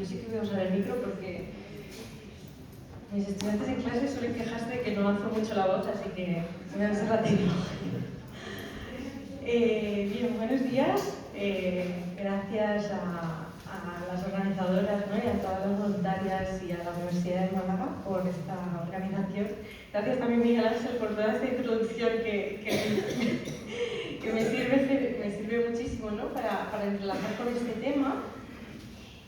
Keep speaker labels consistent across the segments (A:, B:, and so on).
A: yo sí que voy a usar el micro porque mis estudiantes en clase suelen quejarse de que no lanzo mucho la voz, así que voy a usar la tecnología. Bien, buenos días. Gracias a las organizadoras, ¿no? Y a todas las voluntarias y a la Universidad de Málaga por esta organización. Gracias también, Miguel Ángel, por toda esta introducción que me sirve muchísimo, ¿no? para entrelazar con este tema.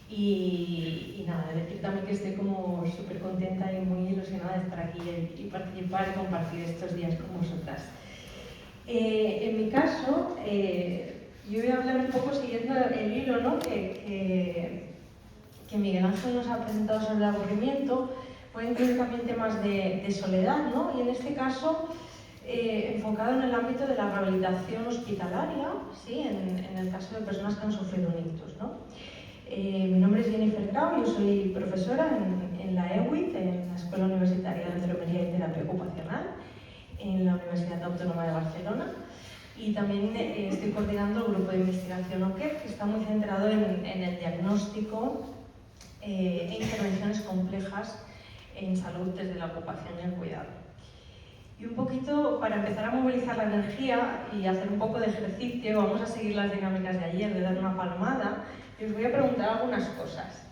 A: Y nada, decir también que estoy como súper contenta y muy ilusionada de estar aquí y participar y compartir estos días con vosotras. En mi caso, yo voy a hablar un poco siguiendo el hilo, ¿no? que Miguel Ángel nos ha presentado sobre el aburrimiento. Puede incluir también temas de soledad, ¿no? Y en este caso, enfocado en el ámbito de la rehabilitación hospitalaria, ¿sí? En el caso de personas que han sufrido un ictus, ¿no? Mi nombre es Jennifer Grau, yo soy profesora en la EWIT, en la Escuela Universitaria de Enfermería y Terapia Ocupacional, en la Universidad Autónoma de Barcelona, y también estoy coordinando el grupo de investigación OKER, que está muy centrado en el diagnóstico e intervenciones complejas en salud desde la ocupación y el cuidado. Y un poquito, para empezar a movilizar la energía y hacer un poco de ejercicio, vamos a seguir las dinámicas de ayer, de dar una palmada, y os voy a preguntar algunas cosas.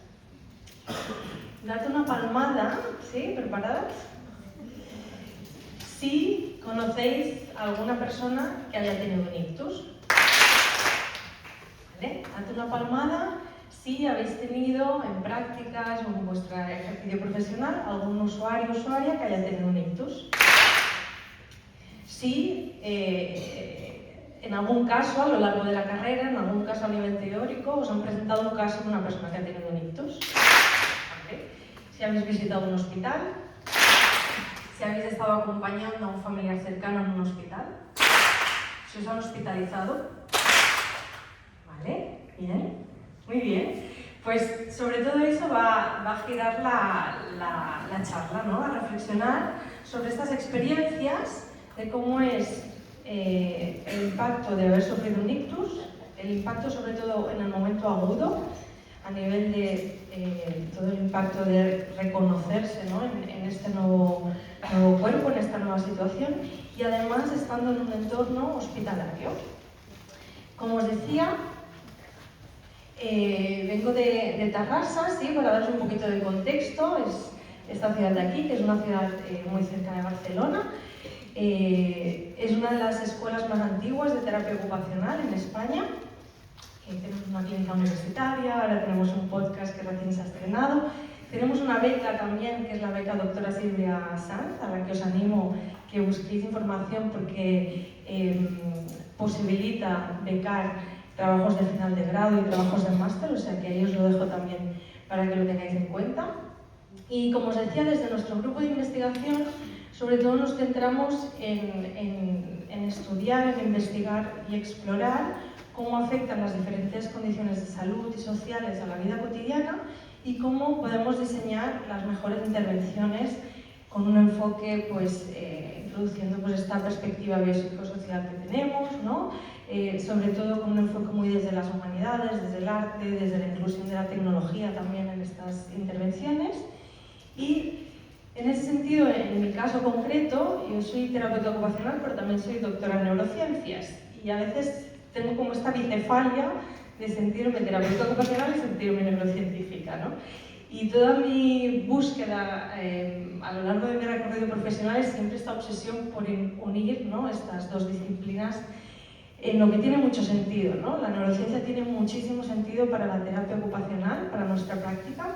A: Date una palmada, ¿sí? ¿Preparadas? Si conocéis a alguna persona que haya tenido un ictus. ¿Vale? Date una palmada si habéis tenido en prácticas o en vuestro ejercicio profesional algún usuario o usuaria que haya tenido un ictus. Si en algún caso, a lo largo de la carrera, en algún caso a nivel teórico, os han presentado un caso de una persona que ha tenido un ictus. ¿Vale? Si habéis visitado un hospital, si habéis estado acompañando a un familiar cercano en un hospital, si os han hospitalizado. ¿Vale? Bien, muy bien. Pues sobre todo eso va a girar la charla, ¿no? A reflexionar sobre estas experiencias, de cómo es el impacto de haber sufrido un ictus, el impacto sobre todo en el momento agudo, a nivel de todo el impacto de reconocerse, ¿no? en este nuevo cuerpo, en esta nueva situación, y además estando en un entorno hospitalario. Como os decía, vengo de Tarrasa, ¿sí? Para daros un poquito de contexto, es esta ciudad de aquí, que es una ciudad muy cerca de Barcelona. Es una de las escuelas más antiguas de terapia ocupacional en España. Tenemos una clínica universitaria, ahora tenemos un podcast que recién se ha estrenado. Tenemos una beca también, que es la beca Doctora Silvia Sanz, a la que os animo que busquéis información porque posibilita becar trabajos de final de grado y trabajos de máster, o sea que ahí os lo dejo también para que lo tengáis en cuenta. Y como os decía, desde nuestro grupo de investigación, sobre todo nos centramos en estudiar, en investigar y explorar cómo afectan las diferentes condiciones de salud y sociales a la vida cotidiana y cómo podemos diseñar las mejores intervenciones con un enfoque, pues, introduciendo pues, esta perspectiva biopsicosocial que tenemos, ¿no? Sobre todo con un enfoque muy desde las humanidades, desde el arte, desde la inclusión de la tecnología también en estas intervenciones. Y en ese sentido, en mi caso concreto, yo soy terapeuta ocupacional, pero también soy doctora en neurociencias. Y a veces tengo como esta bicefalia de sentirme terapeuta ocupacional y sentirme neurocientífica, ¿no? Y toda mi búsqueda a lo largo de mi recorrido profesional es siempre esta obsesión por unir, ¿no? Estas dos disciplinas en lo que tiene mucho sentido, ¿no? La neurociencia tiene muchísimo sentido para la terapia ocupacional, para nuestra práctica,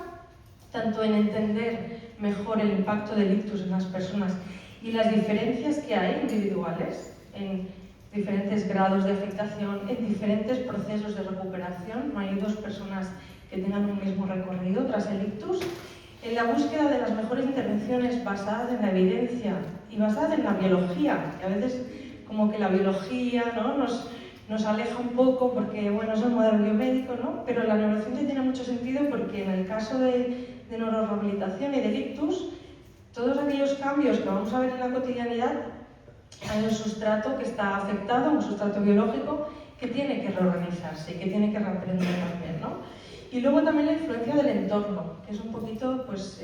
A: tanto en entender mejor el impacto del ictus en las personas y las diferencias que hay individuales en diferentes grados de afectación, en diferentes procesos de recuperación. No hay dos personas que tengan un mismo recorrido tras el ictus, en la búsqueda de las mejores intervenciones basadas en la evidencia y basadas en la biología, que a veces como que la biología, ¿no? nos aleja un poco porque, bueno, es el modelo biomédico, ¿no? Pero la neurociencia tiene mucho sentido porque en el caso de neurorehabilitación y del ictus, todos aquellos cambios que vamos a ver en la cotidianidad, hay un sustrato que está afectado, un sustrato biológico que tiene que reorganizarse y que tiene que reaprender también, ¿no? Y luego también la influencia del entorno, que es un poquito pues,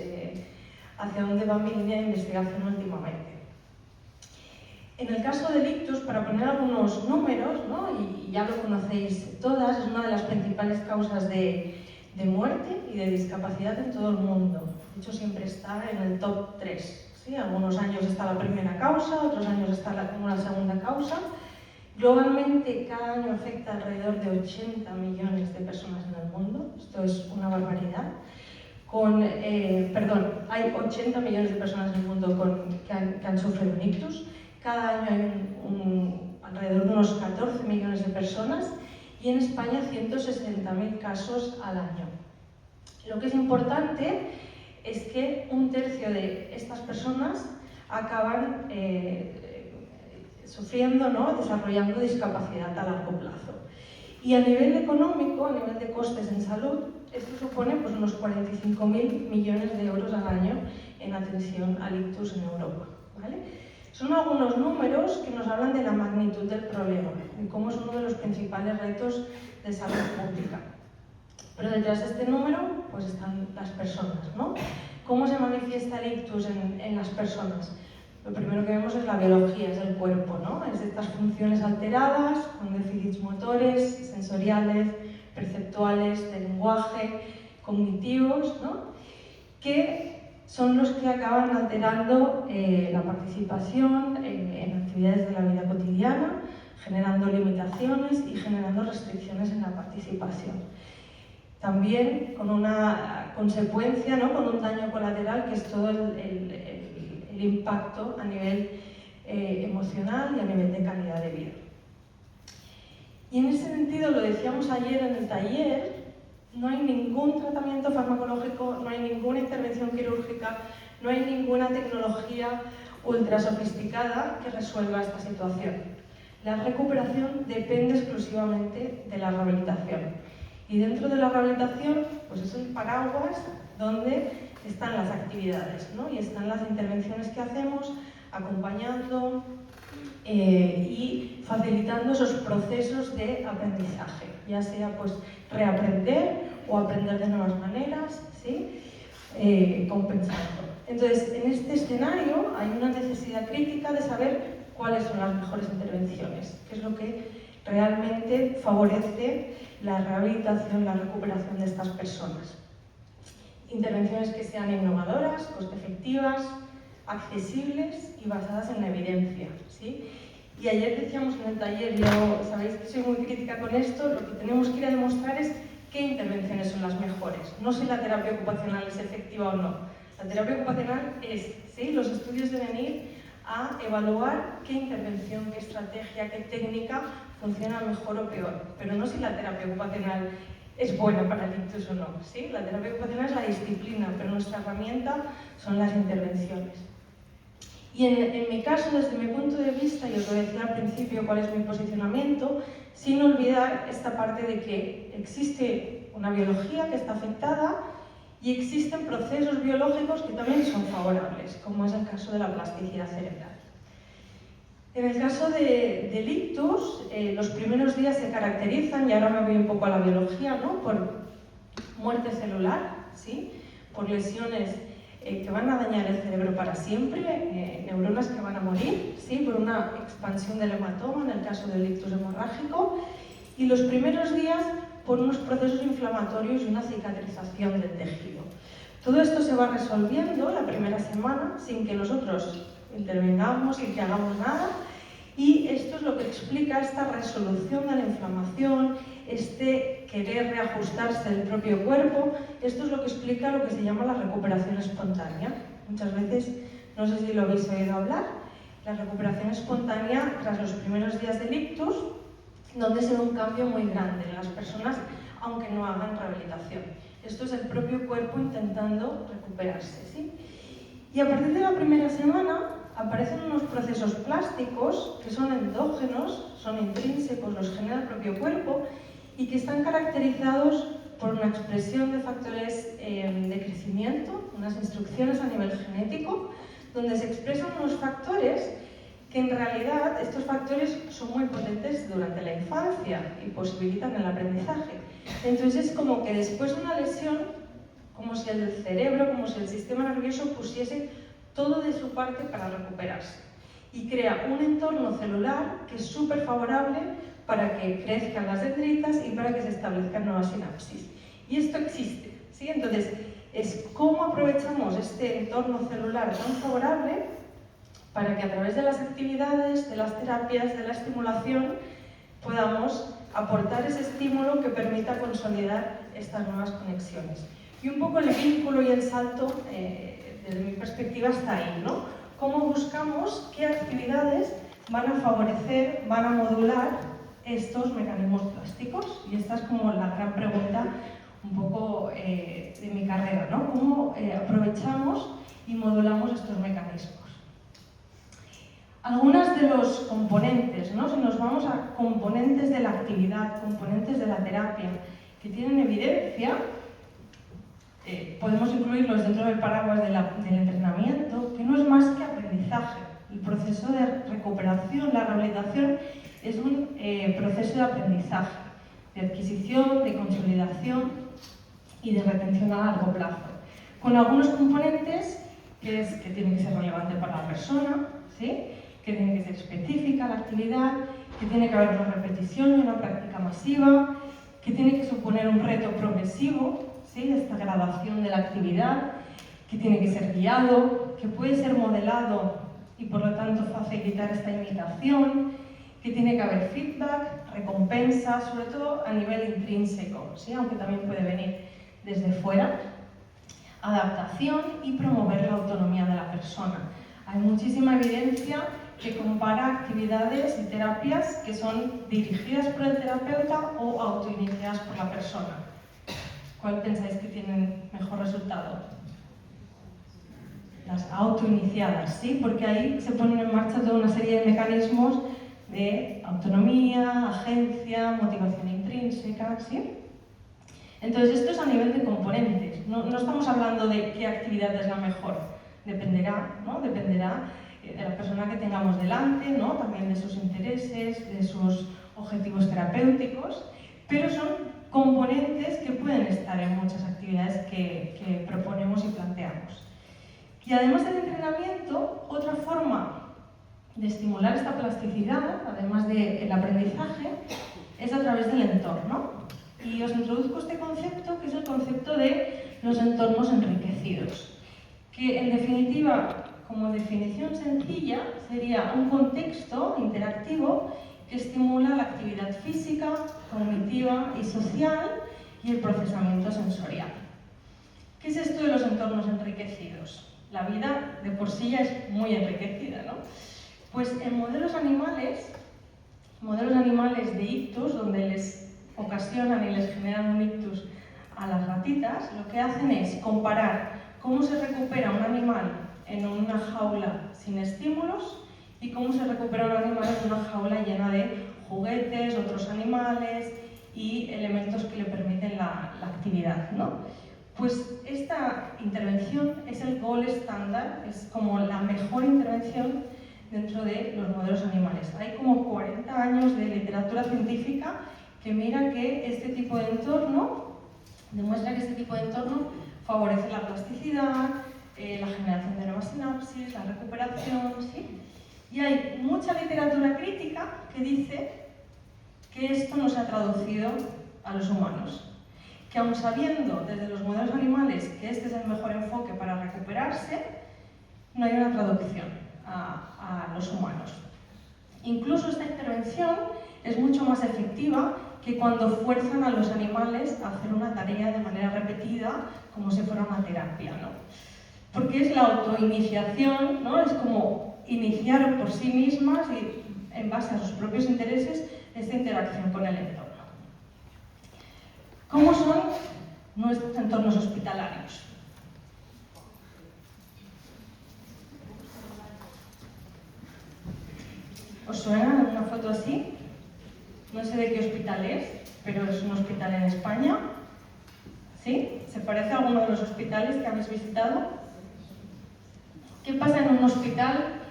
A: hacia dónde va mi línea de investigación últimamente. En el caso del ictus, para poner algunos números, ¿no? y ya lo conocéis todas, es una de las principales causas de muerte y de discapacidad en todo el mundo. De hecho, siempre está en el top 3. ¿Sí? Algunos años está la primera causa, otros años está como la segunda causa. Globalmente, cada año afecta alrededor de 80 millones de personas en el mundo. Esto es una barbaridad. Hay 80 millones de personas en el mundo que han sufrido un ictus. Cada año hay alrededor de unos 14 millones de personas y en España 160.000 casos al año. Lo que es importante es que un tercio de estas personas acaban sufriendo, ¿no? Desarrollando discapacidad a largo plazo. Y a nivel económico, a nivel de costes en salud, esto supone pues, unos 45.000 millones de euros al año en atención al ictus en Europa. ¿Vale? Son algunos números que nos hablan de la magnitud del problema, de cómo es uno de los principales retos de salud pública. Pero detrás de este número pues están las personas, ¿no? ¿Cómo se manifiesta el ictus en las personas? Lo primero que vemos es la biología, es el cuerpo, ¿no? Es estas funciones alteradas, con déficits motores, sensoriales, perceptuales, de lenguaje, cognitivos, ¿no? Que son los que acaban alterando la participación en actividades de la vida cotidiana, generando limitaciones y generando restricciones en la participación. También con una consecuencia, ¿no? Con un daño colateral que es todo el impacto a nivel emocional y a nivel de calidad de vida. Y en ese sentido, lo decíamos ayer en el taller, no hay ningún tratamiento farmacológico, no hay ninguna intervención quirúrgica, no hay ninguna tecnología ultra sofisticada que resuelva esta situación. La recuperación depende exclusivamente de la rehabilitación. Y dentro de la rehabilitación, pues es el paraguas donde están las actividades, ¿no? Y están las intervenciones que hacemos, acompañando y facilitando esos procesos de aprendizaje, ya sea pues reaprender o aprender de nuevas maneras, ¿sí? Compensando. Entonces, en este escenario hay una necesidad crítica de saber cuáles son las mejores intervenciones, qué es lo que realmente favorece la rehabilitación, la recuperación de estas personas. Intervenciones que sean innovadoras, coste efectivas, accesibles y basadas en la evidencia, ¿sí? Y ayer decíamos en el taller, yo sabéis que soy muy crítica con esto, lo que tenemos que ir a demostrar es qué intervenciones son las mejores, no si la terapia ocupacional es efectiva o no. La terapia ocupacional es, ¿sí? Los estudios deben ir a evaluar qué intervención, qué estrategia, qué técnica funciona mejor o peor, pero no si la terapia ocupacional es buena para el ictus o no, ¿sí? La terapia ocupacional es la disciplina, pero nuestra herramienta son las intervenciones. Y en mi caso, desde mi punto de vista, y os lo decía al principio cuál es mi posicionamiento, sin olvidar esta parte de que existe una biología que está afectada y existen procesos biológicos que también son favorables, como es el caso de la plasticidad cerebral. En el caso del ictus, los primeros días se caracterizan, y ahora me voy un poco a la biología, ¿no? Por muerte celular, ¿sí? Por lesiones que van a dañar el cerebro para siempre, neuronas que van a morir, ¿sí? Por una expansión del hematoma, en el caso del ictus hemorrágico, y los primeros días por unos procesos inflamatorios y una cicatrización del tejido. Todo esto se va resolviendo la primera semana sin que nosotros intervengamos, sin que hagamos nada, y esto es lo que explica esta resolución de la inflamación, este querer reajustarse del propio cuerpo. Esto es lo que explica lo que se llama la recuperación espontánea. Muchas veces, no sé si lo habéis oído hablar, la recuperación espontánea tras los primeros días del ictus, donde se ve un cambio muy grande en las personas, aunque no hagan rehabilitación. Esto es el propio cuerpo intentando recuperarse, ¿sí? Y a partir de la primera semana aparecen unos procesos plásticos que son endógenos, son intrínsecos, los genera el propio cuerpo y que están caracterizados por una expresión de factores de crecimiento, unas instrucciones a nivel genético, donde se expresan unos factores que en realidad estos factores son muy potentes durante la infancia y posibilitan el aprendizaje. Entonces es como que después de una lesión, como si el cerebro, como si el sistema nervioso pusiese todo de su parte para recuperarse y crea un entorno celular que es súper favorable para que crezcan las dendritas y para que se establezcan nuevas sinapsis. Y esto existe, ¿sí? Entonces, es cómo aprovechamos este entorno celular tan favorable para que a través de las actividades, de las terapias, de la estimulación, podamos aportar ese estímulo que permita consolidar estas nuevas conexiones. Y un poco el vínculo y el salto, desde mi perspectiva, está ahí, ¿no? Cómo buscamos qué actividades van a favorecer, van a modular estos mecanismos plásticos. Y esta es como la gran pregunta un poco de mi carrera, ¿no? Cómo aprovechamos y modulamos estos mecanismos. Algunos de los componentes, ¿no? Si nos vamos a componentes de la actividad, componentes de la terapia que tienen evidencia, podemos incluirlos dentro del paraguas del entrenamiento, que no es más que aprendizaje. El proceso de recuperación, la rehabilitación, es un proceso de aprendizaje, de adquisición, de consolidación y de retención a largo plazo, con algunos componentes que tienen que ser relevantes para la persona, ¿sí? Que tiene que ser específica la actividad, que tiene que haber una repetición y una práctica masiva, que tiene que suponer un reto progresivo, ¿sí? Esta gradación de la actividad, que tiene que ser guiado, que puede ser modelado y por lo tanto facilitar esta imitación, que tiene que haber feedback, recompensa, sobre todo a nivel intrínseco, ¿sí? Aunque también puede venir desde fuera, adaptación y promover la autonomía de la persona. Hay muchísima evidencia que compara actividades y terapias que son dirigidas por el terapeuta o autoiniciadas por la persona. ¿Cuál pensáis que tienen mejor resultado? Las autoiniciadas, ¿sí? Porque ahí se ponen en marcha toda una serie de mecanismos de autonomía, agencia, motivación intrínseca, ¿sí? Entonces, esto es a nivel de componentes. No estamos hablando de qué actividad es la mejor. Dependerá, ¿no? Dependerá de la persona que tengamos delante, ¿no? También de sus intereses, de sus objetivos terapéuticos, pero son componentes que pueden estar en muchas actividades que proponemos y planteamos. Y además del entrenamiento, otra forma de estimular esta plasticidad, además del aprendizaje, es a través del entorno. Y os introduzco este concepto, que es el concepto de los entornos enriquecidos, que en definitiva, como definición sencilla, sería un contexto interactivo que estimula la actividad física, cognitiva y social y el procesamiento sensorial. ¿Qué es esto de los entornos enriquecidos? La vida de por sí ya es muy enriquecida, ¿no? Pues en modelos animales de ictus, donde les ocasionan y les generan un ictus a las ratitas, lo que hacen es comparar cómo se recupera un animal en una jaula sin estímulos y cómo se recupera un animal en una jaula llena de juguetes, otros animales y elementos que le permiten la actividad, ¿no? Pues esta intervención es el gold estándar, es como la mejor intervención dentro de los modelos animales. Hay como 40 años de literatura científica que mira que este tipo de entorno, demuestra que este tipo de entorno favorece la plasticidad, la generación de nuevas sinapsis, la recuperación, ¿sí? Y hay mucha literatura crítica que dice que esto no se ha traducido a los humanos. Que aun sabiendo desde los modelos animales que este es el mejor enfoque para recuperarse, no hay una traducción a los humanos. Incluso esta intervención es mucho más efectiva que cuando fuerzan a los animales a hacer una tarea de manera repetida, como si fuera una terapia, ¿no? Porque es la autoiniciación, ¿no? Es como iniciar por sí mismas y en base a sus propios intereses esta interacción con el entorno. ¿Cómo son nuestros entornos hospitalarios? ¿Os suena una foto así? No sé de qué hospital es, pero es un hospital en España. ¿Sí? ¿Se parece a alguno de los hospitales que habéis visitado? ¿Qué pasa en un hospital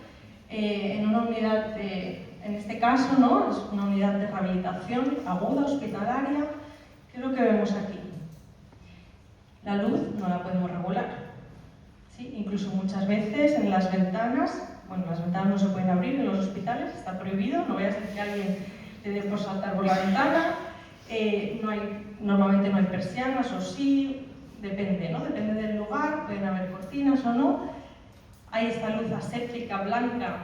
A: en una unidad en este caso, ¿no? Es una unidad de rehabilitación aguda, hospitalaria. ¿Qué es lo que vemos aquí? La luz no la podemos regular. ¿Sí? Incluso muchas veces en las ventanas, bueno, las ventanas no se pueden abrir en los hospitales, está prohibido, no vaya a ser que alguien le dé por saltar por la ventana. Normalmente no hay persianas o sí, depende, ¿no? Depende del lugar, pueden haber cortinas o no. Hay esta luz aséptica, blanca,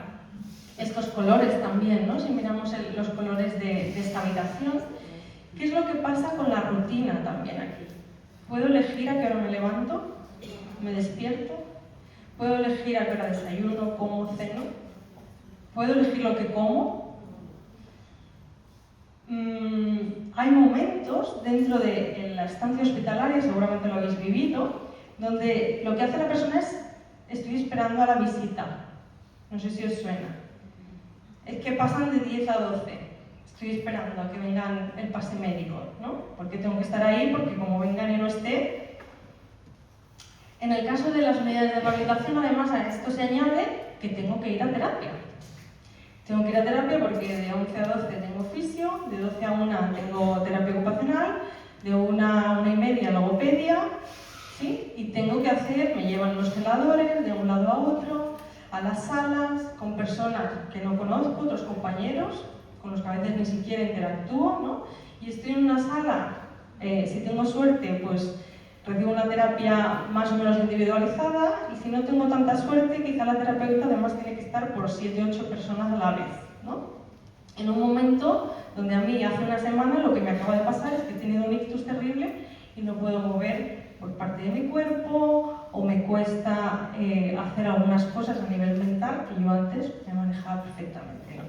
A: estos colores también, ¿no? Si miramos los colores de esta habitación. ¿Qué es lo que pasa con la rutina también aquí? ¿Puedo elegir a qué hora me levanto? ¿Me despierto? ¿Puedo elegir a qué hora desayuno, como, ceno? ¿Puedo elegir lo que como? Hay momentos dentro de la estancia hospitalaria, seguramente lo habéis vivido, donde lo que hace la persona es: estoy esperando a la visita. No sé si os suena. Es que pasan de 10 a 12. Estoy esperando a que vengan el pase médico, ¿no? Porque tengo que estar ahí, porque como vengan y no esté. En el caso de las unidades de rehabilitación, además, a esto se añade que tengo que ir a terapia. Tengo que ir a terapia porque de 11 a 12 tengo fisio, de 12 a 1 tengo terapia ocupacional, de 1 a 1 y media logopedia, ¿sí? Y tengo que hacer, me llevan los celadores de un lado a otro, a las salas, con personas que no conozco, otros compañeros, con los que a veces ni siquiera interactúo, ¿no? Y estoy en una sala, si tengo suerte, pues recibo una terapia más o menos individualizada, y si no tengo tanta suerte, quizá la terapeuta además tiene que estar por 7 o 8 personas a la vez, ¿no? En un momento donde a mí hace una semana lo que me acaba de pasar es que he tenido un ictus terrible y no puedo mover por parte de mi cuerpo, o me cuesta hacer algunas cosas a nivel mental que yo antes me manejaba perfectamente, ¿no?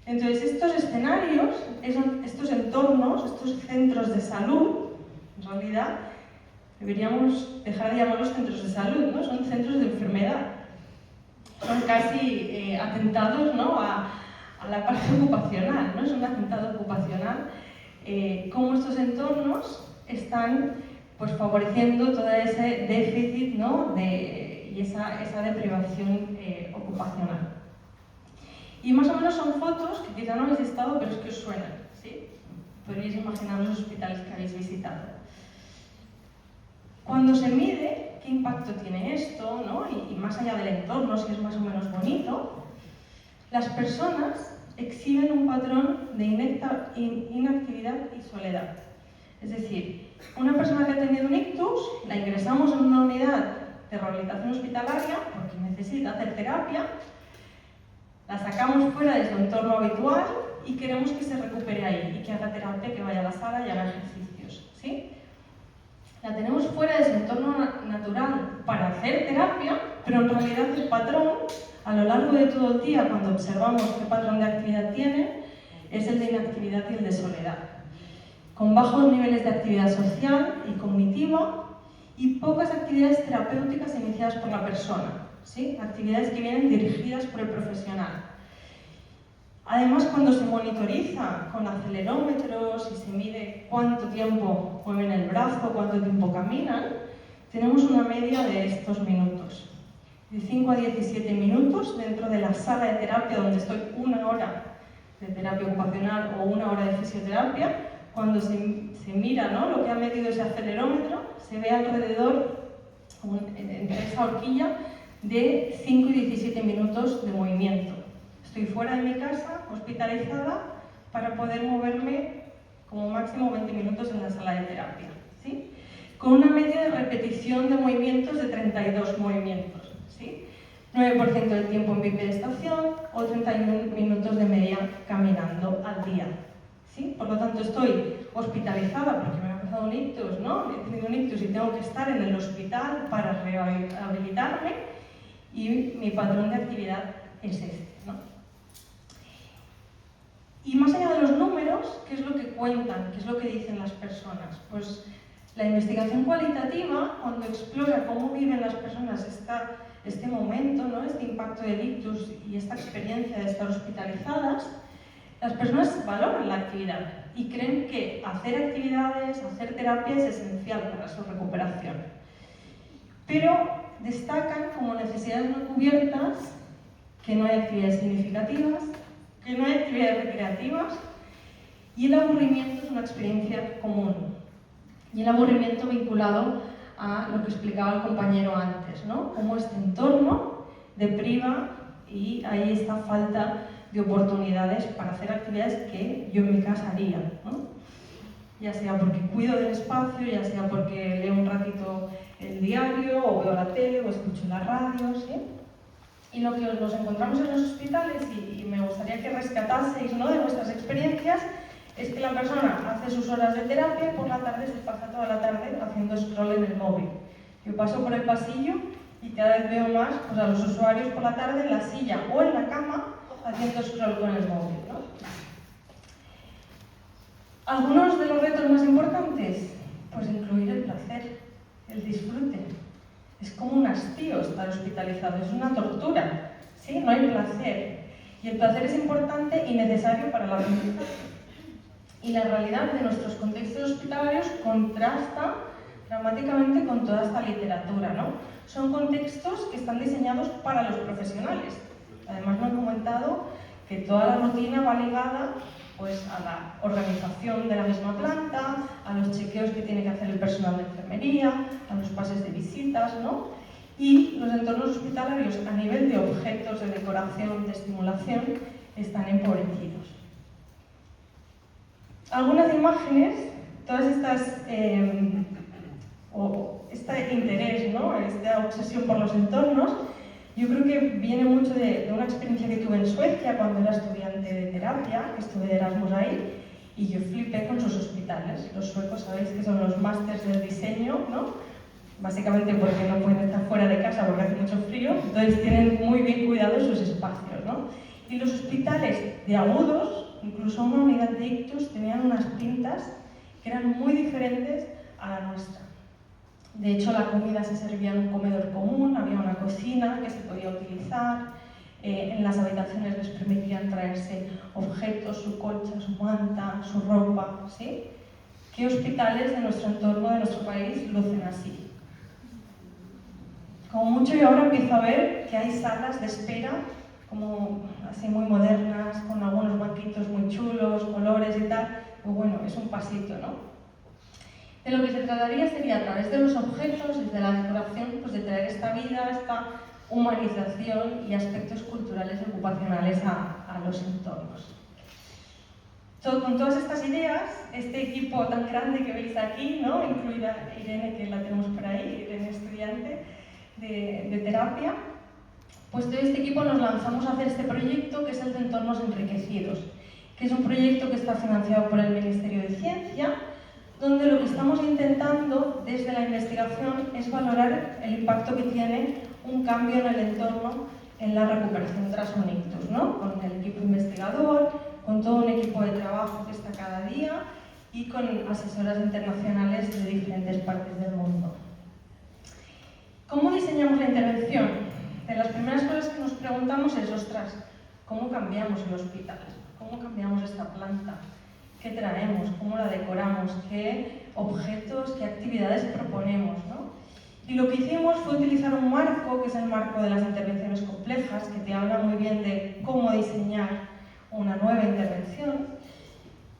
A: Entonces, estos escenarios, estos entornos, estos centros de salud, en realidad, deberíamos dejar de llamarlos centros de salud, ¿no? Son centros de enfermedad. Son casi atentados, ¿no? a la parte ocupacional, ¿no? Es un atentado ocupacional. Cómo estos entornos están, pues, favoreciendo todo ese déficit, ¿no? y esa deprivación ocupacional. Y más o menos son fotos que quizá no habéis estado, pero es que os suenan, ¿sí? Podríais imaginar los hospitales que habéis visitado. Cuando se mide qué impacto tiene esto, ¿no? y más allá del entorno, si es más o menos bonito, las personas exhiben un patrón de inactividad y soledad. Es decir, una persona que ha tenido un ictus, la ingresamos en una unidad de rehabilitación hospitalaria porque necesita hacer terapia, la sacamos fuera de su entorno habitual y queremos que se recupere ahí y que haga terapia, que vaya a la sala y haga ejercicios, ¿sí? La tenemos fuera de su entorno natural para hacer terapia, pero en realidad el patrón, a lo largo de todo el día, cuando observamos qué patrón de actividad tiene, es el de inactividad y el de soledad, con bajos niveles de actividad social y cognitiva y pocas actividades terapéuticas iniciadas por la persona, ¿sí? Actividades que vienen dirigidas por el profesional. Además, cuando se monitoriza con acelerómetros y se mide cuánto tiempo mueven el brazo, cuánto tiempo caminan, tenemos una media de estos minutos. De 5 a 17 minutos dentro de la sala de terapia, donde estoy 1 hora de terapia ocupacional o 1 hora de fisioterapia. Cuando se mira, ¿no?, lo que ha medido ese acelerómetro, se ve alrededor, entre esa horquilla, de 5 y 17 minutos de movimiento. Estoy fuera de mi casa, hospitalizada, para poder moverme como máximo 20 minutos en la sala de terapia, ¿sí? Con una media de repetición de movimientos de 32 movimientos, ¿sí? 9% del tiempo en bipedestación o 31 minutos de media caminando al día, ¿sí? Por lo tanto, estoy hospitalizada porque me ha pasado un ictus, ¿no? He tenido un ictus y tengo que estar en el hospital para rehabilitarme, y mi patrón de actividad es este, ¿no? Y más allá de los números, ¿qué es lo que cuentan? ¿Qué es lo que dicen las personas? Pues la investigación cualitativa, cuando explora cómo viven las personas este momento, ¿no?, este impacto del ictus y esta experiencia de estar hospitalizadas, las personas valoran la actividad y creen que hacer actividades, hacer terapia es esencial para su recuperación. Pero destacan como necesidades no cubiertas que no hay actividades significativas, que no hay actividades recreativas, y el aburrimiento es una experiencia común. Y el aburrimiento vinculado a lo que explicaba el compañero antes, ¿no? Cómo este entorno depriva y hay esta falta de oportunidades para hacer actividades que yo en mi casa haría, ¿no? Ya sea porque cuido del espacio, ya sea porque leo un ratito el diario, o veo la tele, o escucho la radio, ¿sí? Y lo que nos encontramos en los hospitales, y me gustaría que rescataseis, ¿no?, de vuestras experiencias, es que la persona hace sus horas de terapia y por la tarde se pasa toda la tarde haciendo scroll en el móvil. Yo paso por el pasillo y cada vez veo más, pues, a los usuarios por la tarde en la silla o en la cama haciendo scroll con el móvil, ¿no? Algunos de los retos más importantes, pues incluir el placer, el disfrute. Es como un hastío estar hospitalizado, es una tortura, ¿sí? No hay placer. Y el placer es importante y necesario para la vida. Y la realidad de nuestros contextos hospitalarios contrasta dramáticamente con toda esta literatura, ¿no? Son contextos que están diseñados para los profesionales. Además, me han comentado que toda la rutina va ligada, pues, a la organización de la misma planta, a los chequeos que tiene que hacer el personal de enfermería, a los pases de visitas, ¿no? Y los entornos hospitalarios, a nivel de objetos, de decoración, de estimulación, están empobrecidos. Algunas imágenes, todas estas, este interés, ¿no?, esta obsesión por los entornos, yo creo que viene mucho de una experiencia que tuve en Suecia cuando era estudiante de terapia, que estuve de Erasmus ahí, y yo flipé con sus hospitales. Los suecos sabéis que son los másters del diseño, ¿no? Básicamente porque no pueden estar fuera de casa porque hace mucho frío, entonces tienen muy bien cuidados sus espacios, ¿no? Y los hospitales de agudos, incluso una unidad de ictus, tenían unas pintas que eran muy diferentes a la nuestra. De hecho, la comida se servía en un comedor común, había una cocina que se podía utilizar, en las habitaciones les permitían traerse objetos, su colcha, su manta, su ropa, ¿sí? ¿Qué hospitales de nuestro entorno, de nuestro país, lucen así? Como mucho yo ahora empiezo a ver que hay salas de espera como así muy modernas, con algunos banquitos muy chulos, colores y tal, pues bueno, es un pasito, ¿no? De lo que se trataría sería, a través de los objetos, desde la decoración, pues de traer esta vida, esta humanización y aspectos culturales y ocupacionales a los entornos. Con todas estas ideas, este equipo tan grande que veis aquí, ¿no?, incluida Irene, que la tenemos por ahí, Irene estudiante de terapia, pues todo este equipo nos lanzamos a hacer este proyecto que es el de Entornos Enriquecidos, que es un proyecto que está financiado por el Ministerio de Ciencia, donde lo que estamos intentando desde la investigación es valorar el impacto que tiene un cambio en el entorno en la recuperación tras un ictus, ¿no? Con el equipo investigador, con todo un equipo de trabajo que está cada día y con asesoras internacionales de diferentes partes del mundo. ¿Cómo diseñamos la intervención? De las primeras cosas que nos preguntamos es, ostras, ¿cómo cambiamos el hospital? ¿Cómo cambiamos esta planta? ¿Qué traemos? ¿Cómo la decoramos? ¿Qué objetos, qué actividades proponemos, ¿no? Y lo que hicimos fue utilizar un marco, que es el marco de las intervenciones complejas, que te habla muy bien de cómo diseñar una nueva intervención.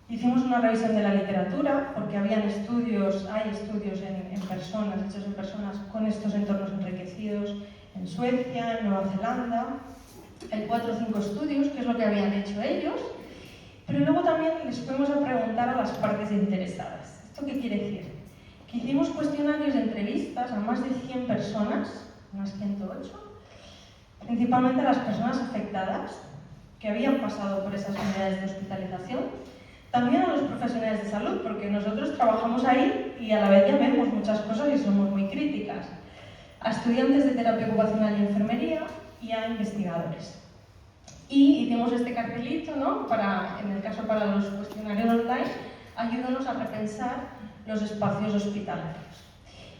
A: Hicimos una revisión de la literatura, porque hay estudios en personas, hechos en personas con estos entornos enriquecidos en Suecia, en Nueva Zelanda. Hay 4 o 5 estudios, que es lo que habían hecho ellos. Pero luego también les fuimos a preguntar a las partes interesadas. ¿Esto qué quiere decir? Que hicimos cuestionarios de entrevistas a más de 100 personas, unas 108, principalmente a las personas afectadas, que habían pasado por esas unidades de hospitalización, también a los profesionales de salud, porque nosotros trabajamos ahí y a la vez ya vemos muchas cosas y somos muy críticas, a estudiantes de terapia ocupacional y enfermería y a investigadores. Y hicimos este cartelito, ¿no?, en el caso para los cuestionarios online, ayúdanos a repensar los espacios hospitalarios.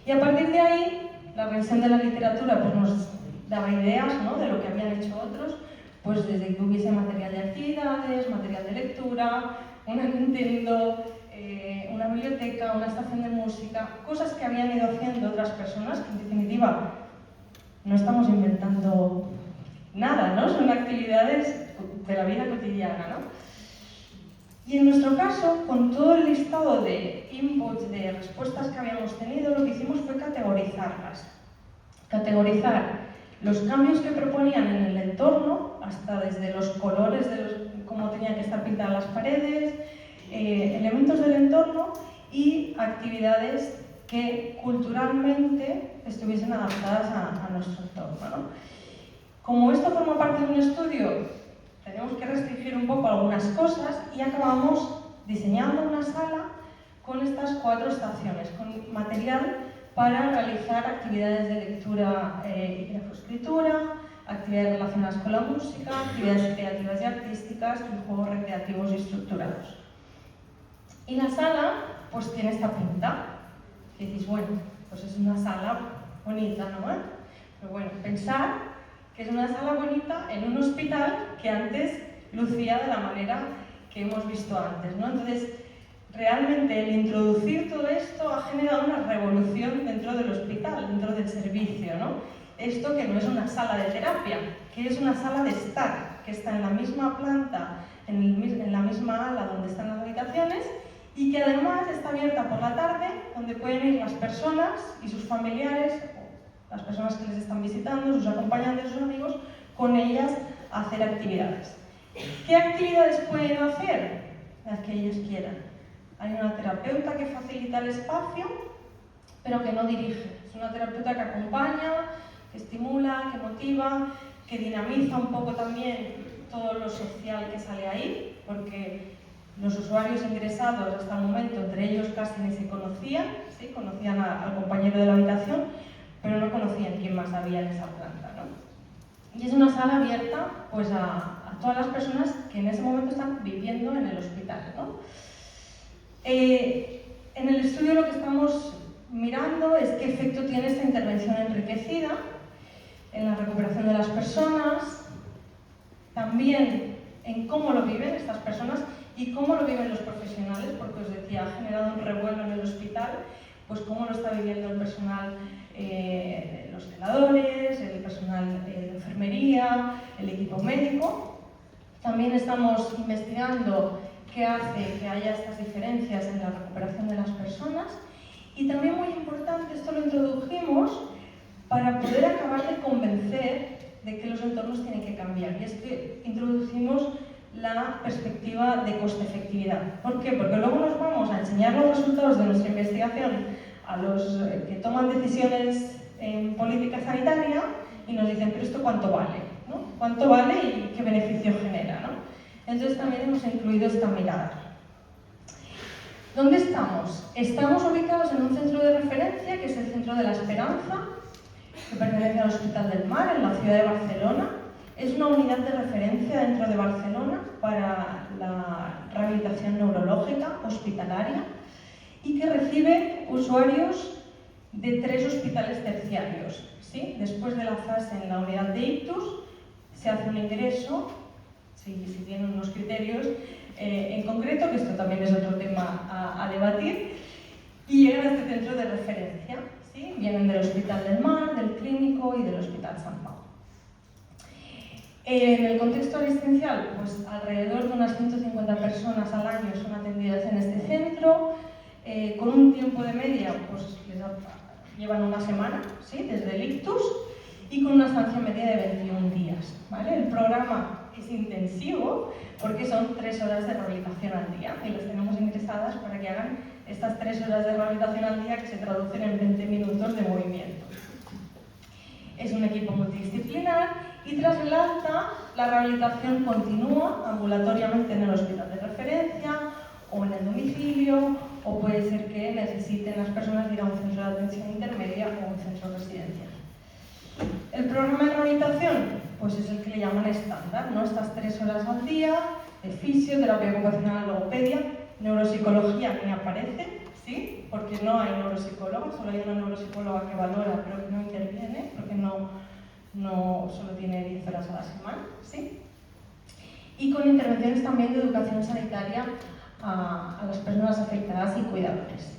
A: Y a partir de ahí, la revisión de la literatura pues, nos daba ideas, ¿no?, de lo que habían hecho otros, pues desde que hubiese material de actividades, material de lectura, una Nintendo, una biblioteca, una estación de música, cosas que habían ido haciendo otras personas que en definitiva no estamos inventando nada, ¿no? Son actividades de la vida cotidiana, ¿no? Y en nuestro caso, con todo el listado de inputs, de respuestas que habíamos tenido, lo que hicimos fue categorizarlas. Categorizar los cambios que proponían en el entorno, hasta desde los colores, cómo tenían que estar pintadas las paredes, elementos del entorno y actividades que culturalmente estuviesen adaptadas a nuestro entorno, ¿no? Como esto forma parte de un estudio, tenemos que restringir un poco algunas cosas y acabamos diseñando una sala con estas 4 estaciones, con material para realizar actividades de lectura y grafoescritura, actividades relacionadas con la música, actividades creativas y artísticas y juegos recreativos y estructurados. Y la sala pues tiene esta pinta, que dices, bueno, pues es una sala bonita, ¿no? Pero bueno, pensar que es una sala bonita en un hospital que antes lucía de la manera que hemos visto antes, ¿no? Entonces, realmente el introducir todo esto ha generado una revolución dentro del hospital, dentro del servicio, ¿no? Esto que no es una sala de terapia, que es una sala de estar, que está en la misma planta, en la misma ala donde están las habitaciones y que además está abierta por la tarde, donde pueden ir las personas y sus familiares, las personas que les están visitando, sus acompañantes, sus amigos, con ellas a hacer actividades. ¿Qué actividades pueden hacer? Las que ellos quieran. Hay una terapeuta que facilita el espacio, pero que no dirige. Es una terapeuta que acompaña, que estimula, que motiva, que dinamiza un poco también todo lo social que sale ahí, porque los usuarios ingresados hasta el momento, entre ellos casi ni se conocían, ¿sí? Conocían al compañero de la habitación, pero no conocían quién más había en esa planta, ¿no? Y es una sala abierta pues, a todas las personas que en ese momento están viviendo en el hospital, ¿no? En el estudio lo que estamos mirando es qué efecto tiene esta intervención enriquecida en la recuperación de las personas, también en cómo lo viven estas personas y cómo lo viven los profesionales, porque os decía, ha generado un revuelo en el hospital, pues cómo lo está viviendo el personal, los celadores, el personal de enfermería, el equipo médico. También estamos investigando qué hace que haya estas diferencias en la recuperación de las personas y también muy importante, esto lo introdujimos para poder acabar de convencer de que los entornos tienen que cambiar y es que introducimos la perspectiva de coste-efectividad. ¿Por qué? Porque luego nos vamos a enseñar los resultados de nuestra investigación a los que toman decisiones en política sanitaria y nos dicen, pero ¿esto cuánto vale? ¿No? ¿Cuánto vale y qué beneficio genera? ¿No? Entonces también hemos incluido esta mirada. ¿Dónde estamos? Estamos ubicados en un centro de referencia, que es el Centro de la Esperanza, que pertenece al Hospital del Mar, en la ciudad de Barcelona. Es una unidad de referencia dentro de Barcelona para la rehabilitación neurológica hospitalaria y que recibe usuarios de 3 hospitales terciarios, ¿sí? Después de la fase en la unidad de ictus, se hace un ingreso, si tienen unos criterios en concreto, que esto también es otro tema a debatir, y llegan a este centro de referencia, ¿sí? Vienen del Hospital del Mar, del Clínico y del Hospital San Pau. En el contexto asistencial, pues alrededor de unas 150 personas al año son atendidas en este centro, con un tiempo de media, pues llevan una semana, ¿sí? Desde el ictus, y con una estancia media de 21 días, ¿vale? El programa es intensivo porque son 3 horas de rehabilitación al día y las tenemos ingresadas para que hagan estas 3 horas de rehabilitación al día que se traducen en 20 minutos de movimiento. Es un equipo multidisciplinar y tras el alta la rehabilitación continúa ambulatoriamente en el hospital de referencia o en el domicilio, o puede ser que necesiten las personas ir a un centro de atención intermedia o un centro residencial. El programa de rehabilitación pues es el que le llaman estándar, ¿no? Estas 3 horas al día de fisio, terapia ocupacional, logopedia, neuropsicología ni aparece, ¿sí? Porque no hay neuropsicóloga, solo hay una neuropsicóloga que valora pero que no interviene, porque no solo tiene 10 horas a la semana, ¿sí? Y con intervenciones también de educación sanitaria a las personas afectadas y cuidadores.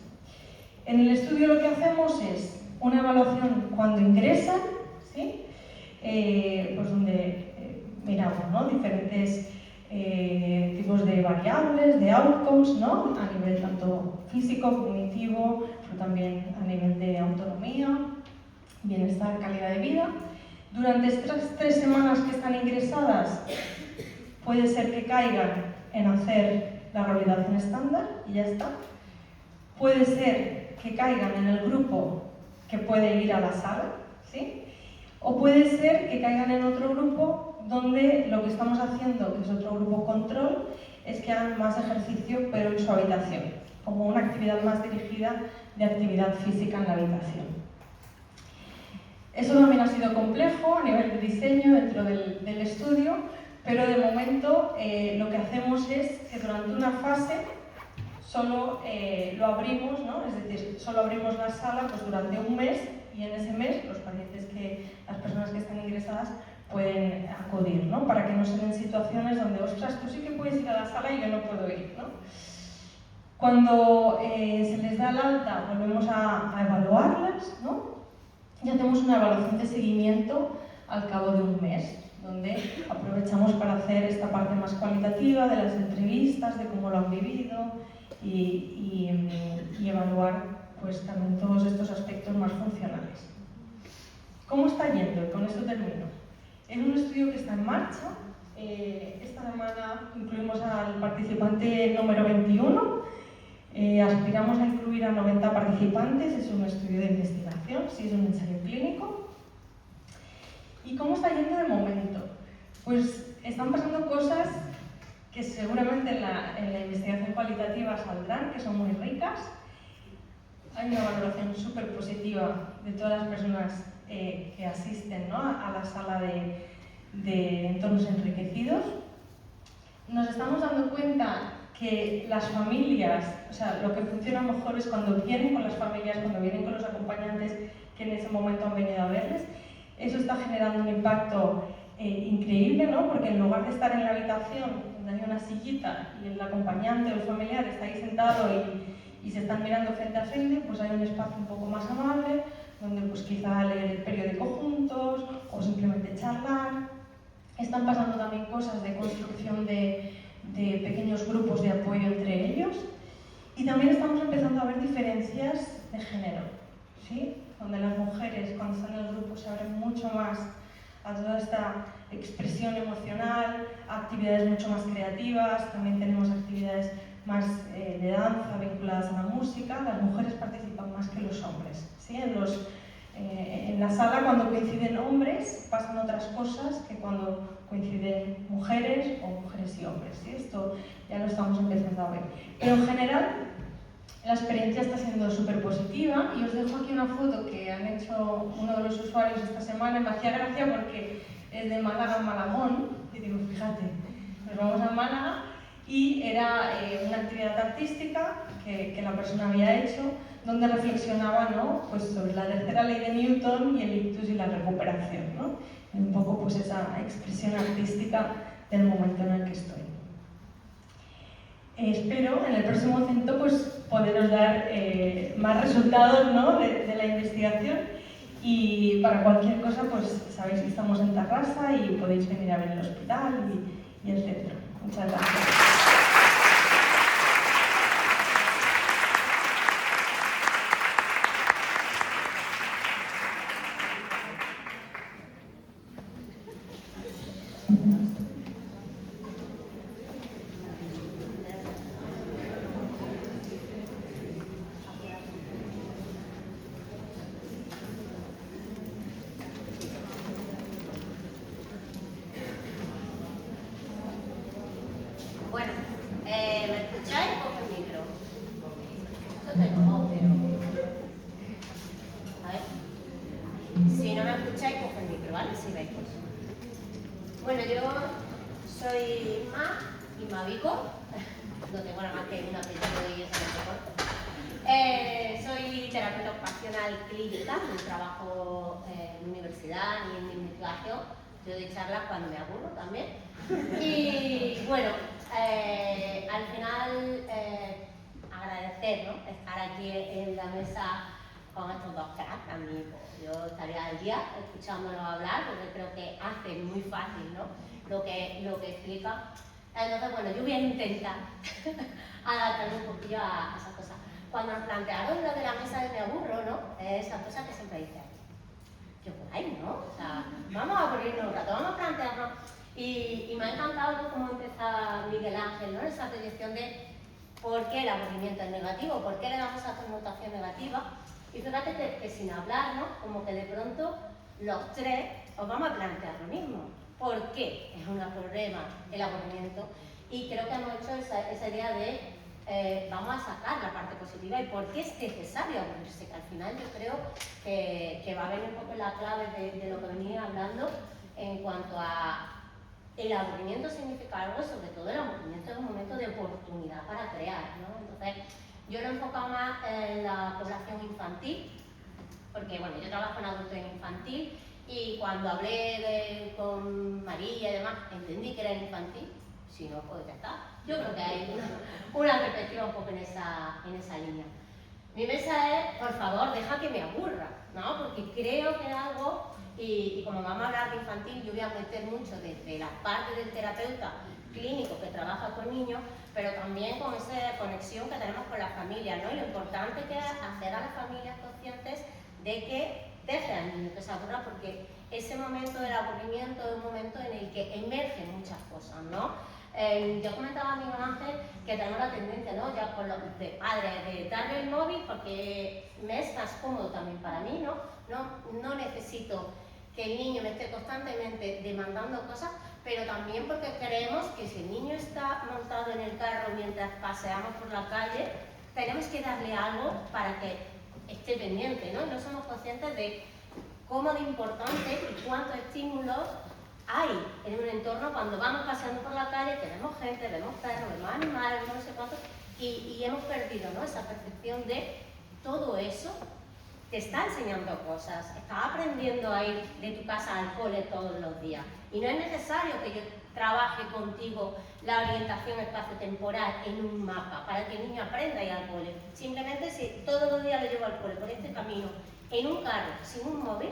A: En el estudio lo que hacemos es una evaluación cuando ingresan, ¿sí? Pues donde miramos, ¿no? Diferentes tipos de variables, de outcomes, ¿no? A nivel tanto físico, cognitivo, pero también a nivel de autonomía, bienestar, calidad de vida. Durante estas 3 semanas que están ingresadas, puede ser que caigan en hacer la revalidación estándar y ya está. Puede ser que caigan en el grupo que puede ir a la sala, ¿sí? O puede ser que caigan en otro grupo donde lo que estamos haciendo, que es otro grupo control, es que hagan más ejercicio pero en su habitación, como una actividad más dirigida de actividad física en la habitación. Eso también ha sido complejo a nivel de diseño dentro del estudio, pero de momento lo que hacemos es que durante una fase solo lo abrimos, ¿no? Es decir, solo abrimos la sala pues, durante un mes y en ese mes los pacientes las personas que están ingresadas pueden acudir, ¿no? Para que no se den situaciones donde, ostras, tú sí que puedes ir a la sala y yo no puedo ir, ¿no? Cuando se les da el alta volvemos a evaluarlas, ¿no? Y hacemos una evaluación de seguimiento al cabo de un mes, donde aprovechamos para hacer esta parte más cualitativa de las entrevistas, de cómo lo han vivido y evaluar pues, también todos estos aspectos más funcionales. ¿Cómo está yendo? Y con esto termino. Es un estudio que está en marcha. Esta semana incluimos al participante número 21. Aspiramos a incluir a 90 participantes. Es un estudio de investigación, sí es un ensayo clínico. ¿Y cómo está yendo de momento? Pues están pasando cosas que seguramente en la investigación cualitativa saldrán, que son muy ricas. Hay una valoración súper positiva de todas las personas que asisten, ¿no? a la sala de entornos enriquecidos. Nos estamos dando cuenta que las familias, o sea, lo que funciona mejor es cuando vienen con las familias, cuando vienen con los acompañantes que en ese momento han venido a verles. Eso está generando un impacto increíble, ¿no? Porque en lugar de estar en la habitación donde hay una sillita y el acompañante o el familiar está ahí sentado y se están mirando frente a frente, pues hay un espacio un poco más amable donde pues quizá leer el periódico juntos o simplemente charlar. Están pasando también cosas de construcción de pequeños grupos de apoyo entre ellos y también estamos empezando a ver diferencias de género, ¿sí? Donde las mujeres cuando están en el grupo se abren mucho más a toda esta expresión emocional, a actividades mucho más creativas, también tenemos actividades más de danza vinculadas a la música. Las mujeres participan más que los hombres, ¿sí? En la sala cuando coinciden hombres pasan otras cosas que cuando coinciden mujeres o mujeres y hombres, ¿sí? Esto ya lo estamos empezando a ver. Pero en general la experiencia está siendo súper positiva y os dejo aquí una foto que han hecho uno de los usuarios esta semana y me hacía gracia porque es de Málaga a Malagón y digo, fíjate, nos vamos a Málaga y era una actividad artística que la persona había hecho donde reflexionaba, ¿no? Pues sobre la tercera ley de Newton y el ictus y la recuperación, ¿no? Un poco pues esa expresión artística del momento en el que estoy. Espero en el próximo centro pues, poderos dar más resultados, ¿no? de la investigación y para cualquier cosa pues sabéis que estamos en Tarrasa y podéis venir a ver el hospital y el centro. Muchas gracias.
B: Bueno, ¿me escucháis? Coge el micro. Esto tengo audio. A ver. Si no me escucháis, coge el micro, ¿vale? Si veis. Bueno, yo soy Inma Vico. No tengo nada más que un apellido y eso no te corto. Soy terapeuta ocupacional clínica, no trabajo en universidad ni en investigación. Yo doy charlas cuando me aburro también. Y bueno, al final agradecer, ¿no? Estar aquí en la mesa con estos dos cracks. A mí, pues, yo estaría al día escuchándolos hablar, porque creo que hacen muy fácil, ¿no?, lo que explica. Entonces, bueno, yo voy a intentar adaptarme un poquillo a esas cosas. Cuando nos plantearon lo de la mesa de me aburro, ¿no?, esas cosas que siempre dicen, qué guay, ¿no? O sea, vamos a ponernos un rato, vamos a plantearnos. Y me ha encantado cómo empieza Miguel Ángel, ¿no?, esa proyección de por qué el aburrimiento es negativo, por qué le damos esa connotación negativa. Y fíjate que sin hablar, ¿no?, como que de pronto los tres os vamos a plantear lo mismo. ¿Por qué es un problema el aburrimiento? Y creo que hemos hecho esa idea de vamos a sacar la parte positiva y por qué es necesario aburrirse, que al final yo creo que va a venir un poco la clave de lo que venía hablando en cuanto a el aburrimiento significa algo, sobre todo el aburrimiento es un momento de oportunidad para crear, ¿no? Entonces, yo lo he enfocado más en la población infantil, porque bueno, yo trabajo en adulto e infantil y cuando hablé con María y demás, entendí que era en infantil, si no, pues ya está. Yo creo que hay una perspectiva un poco en esa línea. Mi mesa es, por favor, deja que me aburra, ¿no? Porque creo que es algo, y como vamos a hablar de infantil, yo voy a meter mucho desde la parte del terapeuta clínico que trabaja con niños, pero también con esa conexión que tenemos con las familias, ¿no? Y lo importante que es hacer a las familias conscientes de que deje al niño que se aburra, porque ese momento del aburrimiento es un momento en el que emergen muchas cosas, ¿no? Yo comentaba a Miguel Ángel que tenemos la tendencia, ¿no?, ya con los de padres, de darle el móvil porque me es más cómodo también para mí, ¿no? No necesito que el niño me esté constantemente demandando cosas, pero también porque creemos que si el niño está montado en el carro mientras paseamos por la calle, tenemos que darle algo para que esté pendiente, ¿no? Y no somos conscientes de cómo de importante y cuántos estímulos hay en un entorno cuando vamos paseando por la calle, que vemos gente, vemos perros, vemos animales, no sé cuántos, y hemos perdido, ¿no?, esa percepción de todo eso te está enseñando cosas, estás aprendiendo a ir de tu casa al cole todos los días. Y no es necesario que yo trabaje contigo la orientación espacio-temporal en un mapa para que el niño aprenda a ir al cole. Simplemente si todos los días lo llevo al cole por este camino, en un carro, sin un móvil,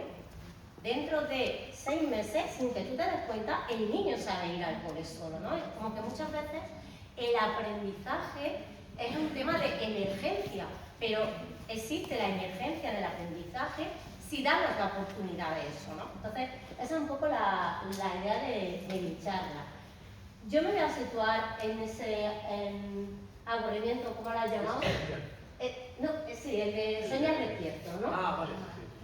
B: dentro de 6 meses, sin que tú te des cuenta, el niño sabe ir al cole solo, ¿no? Es como que muchas veces el aprendizaje es un tema de emergencia, pero existe la emergencia del aprendizaje si damos la oportunidad de eso, ¿no? Entonces, esa es un poco la idea de mi charla. Yo me voy a situar en ese aburrimiento, ¿cómo lo has llamado? Sí, el de soñar despierto, ¿no?
C: Ah, vale.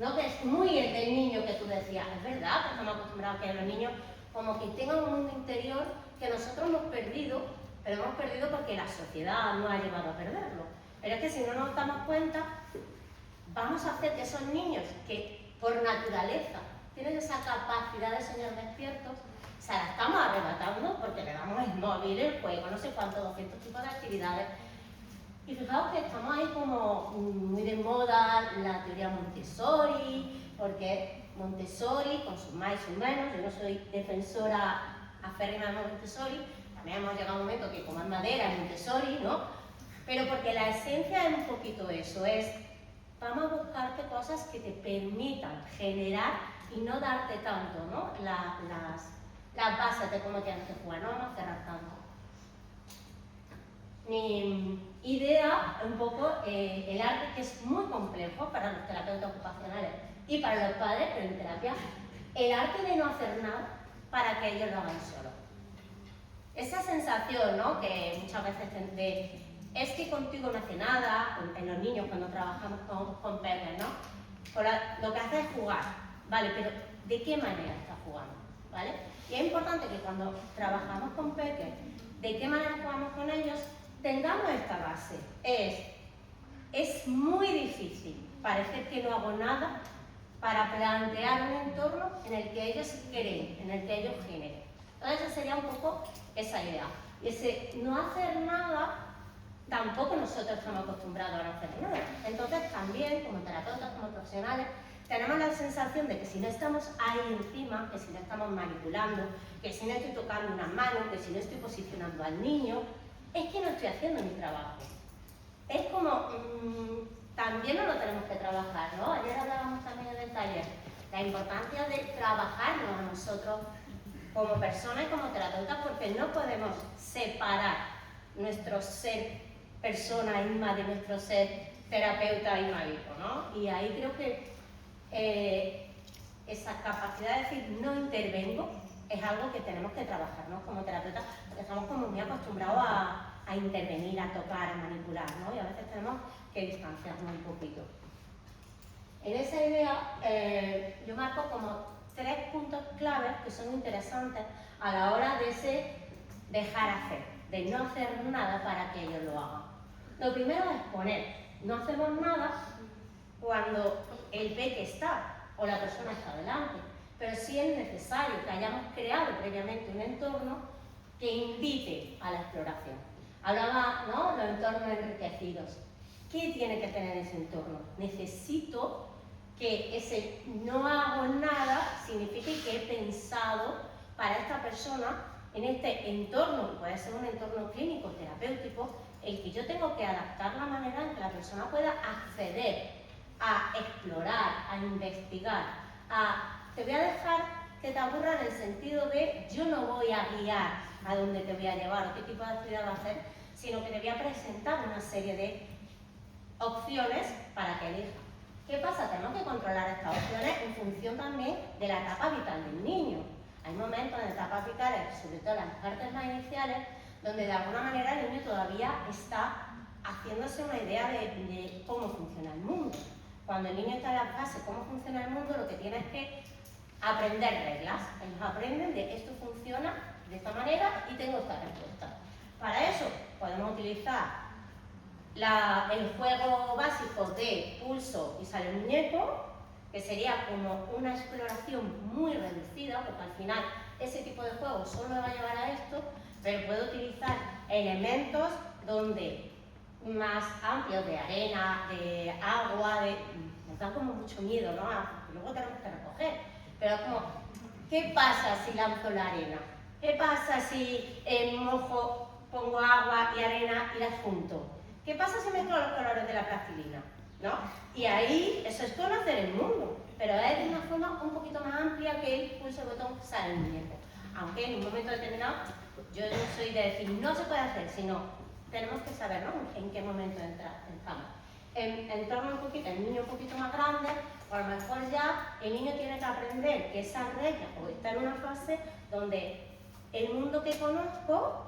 B: ¿No? Que es muy el del niño que tú decías, es verdad, que estamos acostumbrados a que los niños como que tengan un mundo interior que nosotros hemos perdido, pero hemos perdido porque la sociedad nos ha llevado a perderlo. Pero es que si no nos damos cuenta, vamos a hacer que esos niños que por naturaleza tienen esa capacidad de soñar despiertos, se la estamos arrebatando porque le damos el móvil, el juego, no sé cuántos, 200 tipos de actividades. Y fijaos que estamos ahí como muy de moda la teoría Montessori, porque Montessori, con sus más y sus menos, yo no soy defensora aférrima de Montessori, también hemos llegado a un momento que comer madera es Montessori, ¿no? Pero porque la esencia es un poquito eso, es vamos a buscarte cosas que te permitan generar y no darte tanto, ¿no? Las bases de cómo tienes que jugar, no vamos a cerrar tanto. Mi idea, un poco, el arte, que es muy complejo para los terapeutas ocupacionales y para los padres, pero en terapia, el arte de no hacer nada para que ellos lo hagan solo. Esa sensación, ¿no?, que muchas veces es que contigo no hace nada, en los niños cuando trabajamos con peques, ¿no? Lo que hace es jugar, ¿vale? Pero ¿de qué manera está jugando? ¿Vale? Y es importante que cuando trabajamos con peques, ¿de qué manera jugamos con ellos? Tengamos esta base. Es muy difícil parecer que no hago nada para plantear un entorno en el que ellos creen, en el que ellos generen. Entonces esa sería un poco esa idea. Y ese no hacer nada, tampoco nosotros estamos acostumbrados a no hacer nada. Entonces también, como terapeutas, como profesionales, tenemos la sensación de que si no estamos ahí encima, que si no estamos manipulando, que si no estoy tocando una mano, que si no estoy posicionando al niño, es que no estoy haciendo mi trabajo. Es como, también nos lo tenemos que trabajar, ¿no? Ayer hablábamos también en el taller, la importancia de trabajarnos a nosotros como personas y como terapeutas, porque no podemos separar nuestro ser persona Inma de nuestro ser terapeuta y médico, ¿no? Y ahí creo que esa capacidad de decir no intervengo es algo que tenemos que trabajar, ¿no? Como terapeutas, porque estamos como muy acostumbrados a intervenir, a tocar, a manipular, ¿no? Y a veces tenemos que distanciarnos un poquito. En esa idea yo marco como 3 puntos claves que son interesantes a la hora de ese dejar hacer, de no hacer nada para que ellos lo hagan. Lo primero es poner, no hacemos nada cuando el peque está o la persona está delante, pero sí es necesario que hayamos creado previamente un entorno que invite a la exploración. Hablaba, ¿no?, los entornos enriquecidos. ¿Qué tiene que tener ese entorno? Necesito que ese no hago nada signifique que he pensado para esta persona en este entorno, que puede ser un entorno clínico, terapéutico, el que yo tengo que adaptar la manera en que la persona pueda acceder a explorar, a investigar, te voy a dejar que te aburra en el sentido de yo no voy a guiar a dónde te voy a llevar o qué tipo de actividad va a hacer, sino que te voy a presentar una serie de opciones para que elijas. ¿Qué pasa? Tenemos que controlar estas opciones en función también de la etapa vital del niño. Hay momentos en etapas vitales, sobre todo en las partes más iniciales, donde de alguna manera el niño todavía está haciéndose una idea de cómo funciona el mundo. Cuando el niño está en la fase de cómo funciona el mundo, lo que tiene es que aprender reglas. Ellos aprenden de esto funciona de esta manera y tengo esta respuesta. Para eso podemos utilizar el juego básico de pulso y sale el muñeco, que sería como una exploración muy reducida, porque al final ese tipo de juego solo me va a llevar a esto, pero puedo utilizar elementos más amplios de arena, de agua, nos da como mucho miedo, ¿no? Luego tenemos que recoger, pero como, ¿qué pasa si lanzo la arena? ¿Qué pasa si pongo agua y arena y las junto? ¿Qué pasa si mezclo los colores de la plastilina? ¿No? Y ahí, eso es conocer el mundo, pero es de una forma un poquito más amplia que el pulso el botón sale el muñeco. Aunque en un momento determinado, yo no soy de decir no se puede hacer, sino tenemos que saber, ¿no?, en qué momento entramos. En torno un poquito, el niño un poquito más grande, o a lo mejor ya el niño tiene que aprender que esa regla, o está en una fase donde el mundo que conozco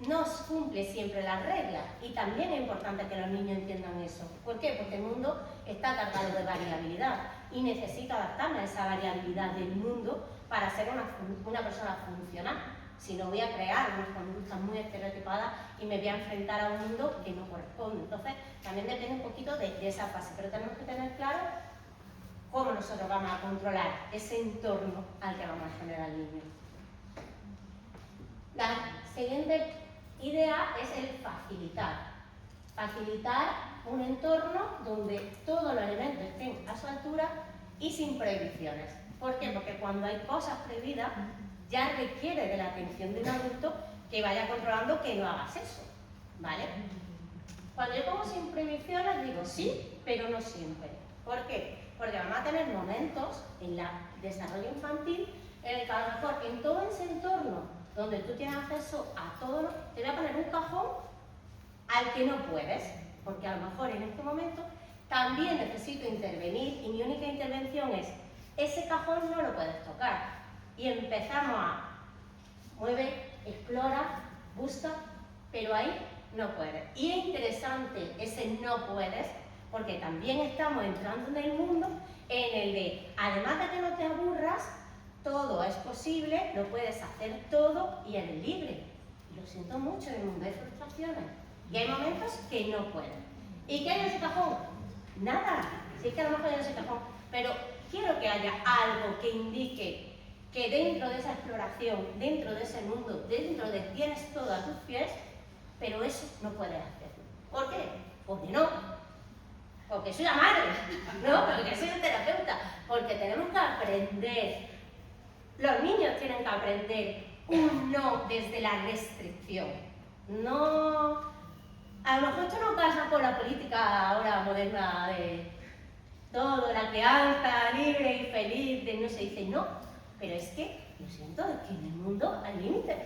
B: no cumple siempre las reglas, y también es importante que los niños entiendan eso. ¿Por qué? Porque el mundo está cargado de variabilidad y necesito adaptarme a esa variabilidad del mundo para ser una persona funcional. Si no, voy a crear unas conductas muy estereotipadas y me voy a enfrentar a un mundo que no corresponde. Entonces, también depende un poquito de esa fase, pero tenemos que tener claro cómo nosotros vamos a controlar ese entorno al que vamos a generar al niño. La siguiente idea es el facilitar. Facilitar un entorno donde todos los elementos estén a su altura y sin prohibiciones. ¿Por qué? Porque cuando hay cosas prohibidas, ya requiere de la atención de un adulto que vaya controlando que no hagas eso, ¿vale? Cuando yo pongo sin prohibiciones digo sí, pero no siempre. ¿Por qué? Porque vamos a tener momentos en el desarrollo infantil en el que a lo mejor en todo ese entorno donde tú tienes acceso a todo, te voy a poner un cajón al que no puedes, porque a lo mejor en este momento también necesito intervenir y mi única intervención es ese cajón no lo puedes tocar. Y empezamos a mueve, explora, busca, pero ahí no puedes. Y es interesante ese no puedes, porque también estamos entrando en el mundo en el de, además de que no te aburras, todo es posible, lo puedes hacer todo y eres libre. Y lo siento mucho, en el mundo hay frustraciones. Y hay momentos que no puedes. ¿Y qué hay en ese cajón? Nada. Sí que a lo mejor hay en ese cajón, pero quiero que haya algo que indique que dentro de esa exploración, dentro de ese mundo, dentro de tienes todo a tus pies, pero eso no puedes hacer. ¿Por qué? Porque no. Porque soy la madre, ¿no? Porque soy el terapeuta. Porque tenemos que aprender. Los niños tienen que aprender un no desde la restricción. No A lo mejor esto no pasa por la política ahora moderna de todo, la crianza libre y feliz, de no se dice no, pero es que, lo siento, es que en el mundo hay límites.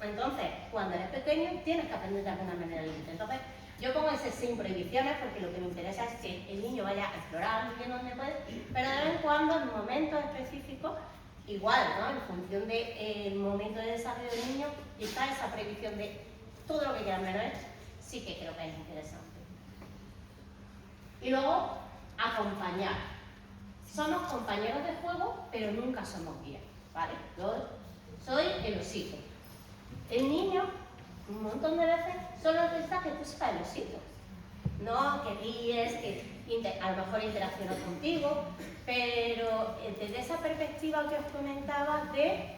B: Entonces, cuando eres pequeño, tienes que aprender de alguna manera límites. Entonces, yo pongo ese sin prohibiciones porque lo que me interesa es que el niño vaya a explorar bien donde puede, pero de vez en cuando, en momentos específicos, igual, ¿no? En función del momento de desarrollo del niño, está esa prohibición de todo lo que quieran menos, sí que creo que es interesante. Y luego, acompañar. Somos compañeros de juego, pero nunca somos guías, ¿vale? Yo soy el osito. El niño, un montón de veces, solo necesita que tú seas el osito. No, que ríes, que a lo mejor interacciono contigo, pero desde esa perspectiva que os comentaba de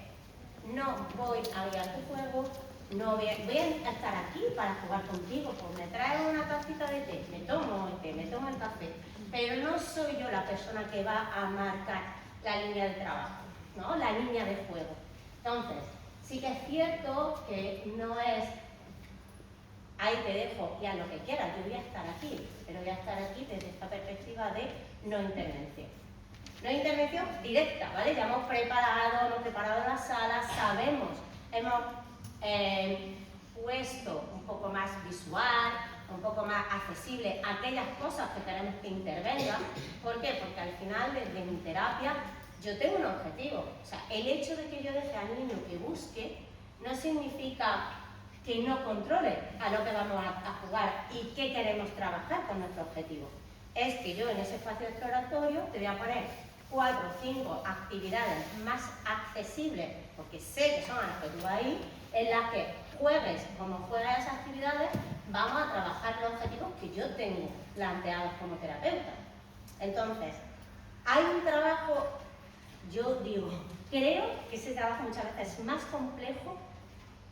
B: no voy a guiar tu juego, no voy a estar aquí para jugar contigo, pues me traigo una tacita de té, me tomo el té, me tomo el café, pero no soy yo la persona que va a marcar la línea de trabajo, ¿no? La línea de juego. Entonces, sí que es cierto que no es ahí te dejo ya lo que quieras, yo voy a estar aquí, pero voy a estar aquí desde esta perspectiva de no intervención. No intervención directa, ¿vale? Ya hemos preparado la sala, sabemos, hemos puesto un poco más visual, un poco más accesible aquellas cosas que queremos que intervengan. ¿Por qué? Porque al final, desde mi terapia, yo tengo un objetivo. O sea, el hecho de que yo deje al niño que busque no significa que no controle a lo que vamos a jugar y qué queremos trabajar con nuestro objetivo. Es que yo en ese espacio exploratorio te voy a poner 4 o 5 actividades más accesibles, porque sé que son a las que tú vas a ir, en las que juegues como juegas esas actividades, vamos a trabajar los objetivos que yo tengo planteados como terapeuta. Entonces, hay un trabajo, yo digo, creo que ese trabajo muchas veces es más complejo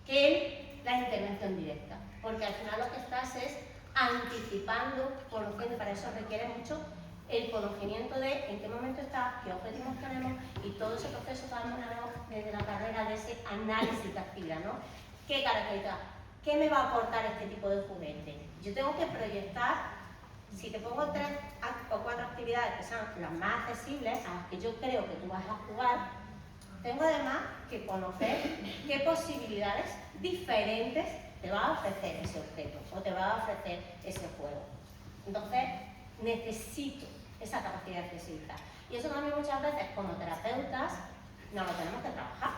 B: que la intervención directa, porque al final lo que estás es anticipando, conociendo, para eso requiere mucho el conocimiento de en qué momento estás, qué objetivos tenemos y todo ese proceso que hemos desde la carrera de ese análisis de actividad, ¿no? ¿Qué características? ¿Qué me va a aportar este tipo de juguete? Yo tengo que proyectar, si te pongo 3 o 4 actividades que sean las más accesibles, a las que yo creo que tú vas a jugar, tengo además que conocer qué posibilidades diferentes te va a ofrecer ese objeto o te va a ofrecer ese juego. Entonces, necesito esa capacidad de flexibilidad. Y eso también muchas veces, como terapeutas, nos lo tenemos que trabajar,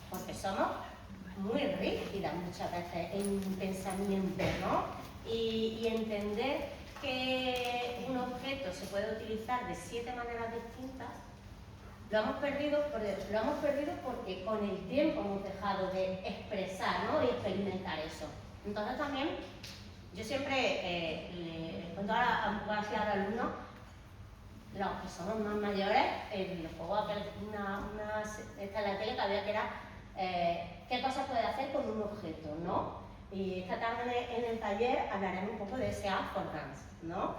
B: porque somos muy rígidas muchas veces en pensamiento, ¿no? Y entender que un objeto se puede utilizar de 7 maneras distintas, lo hemos perdido porque con el tiempo hemos dejado de expresar, ¿no? Y experimentar eso. Entonces también, yo siempre le cuento a los alumnos, los que somos más mayores, les pongo esta en la tele que había que era qué cosas puede hacer con un objeto, ¿no? Y esta tarde en el taller hablaremos un poco de ese affordance, ¿no?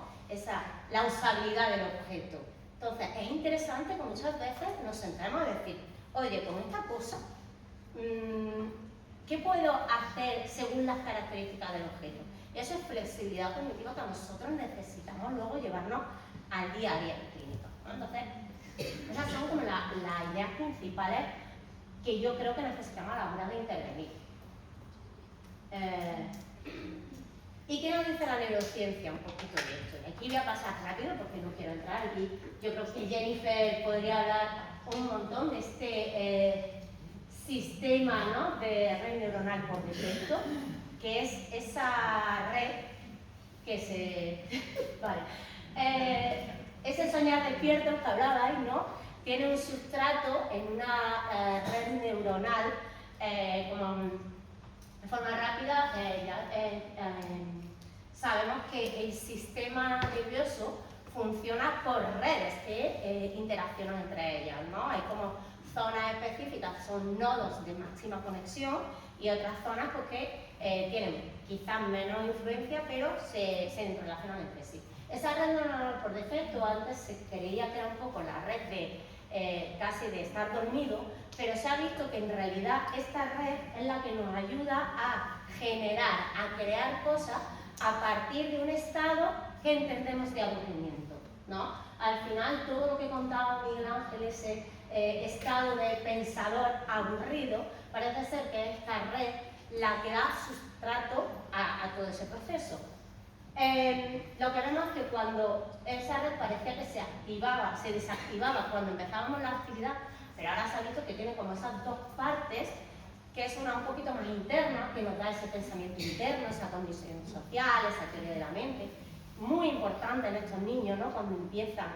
B: La usabilidad del objeto. Entonces, es interesante que muchas veces nos centremos a decir, oye, con esta cosa, ¿qué puedo hacer según las características del objeto? Y eso es flexibilidad cognitiva que nosotros necesitamos luego llevarnos al día a día clínico, ¿no? Entonces, esas son como las ideas principales que yo creo que necesitamos a la hora de intervenir. ¿Y qué nos dice la neurociencia un poquito de esto? Y aquí voy a pasar rápido porque no quiero entrar aquí. Yo creo que Jennifer podría hablar un montón de este sistema, ¿no? De red neuronal por defecto, que es esa red que se... vale. Ese soñar despierto que hablabais, ¿no? Tiene un sustrato en una red neuronal de forma rápida. Sabemos que el sistema nervioso funciona por redes que interaccionan entre ellas, ¿no? Hay como zonas específicas, son nodos de máxima conexión, y otras zonas pues, que tienen quizás menos influencia, pero se relacionan entre sí. Esa red neuronal por defecto antes se creía que era un poco la red de casi de estar dormido, pero se ha visto que en realidad esta red es la que nos ayuda a generar, a crear cosas a partir de un estado que entendemos de aburrimiento, ¿no? Al final, todo lo que contaba Miguel Ángel, ese estado de pensador aburrido, parece ser que es esta red la que da sustrato a todo ese proceso. Lo que vemos es que cuando esa red parecía que se activaba, se desactivaba cuando empezábamos la actividad, pero ahora se ha visto que tiene como esas dos partes, que es una un poquito más interna, que nos da ese pensamiento interno, esa condición social, esa teoría de la mente, muy importante en estos niños, ¿no? Cuando empiezan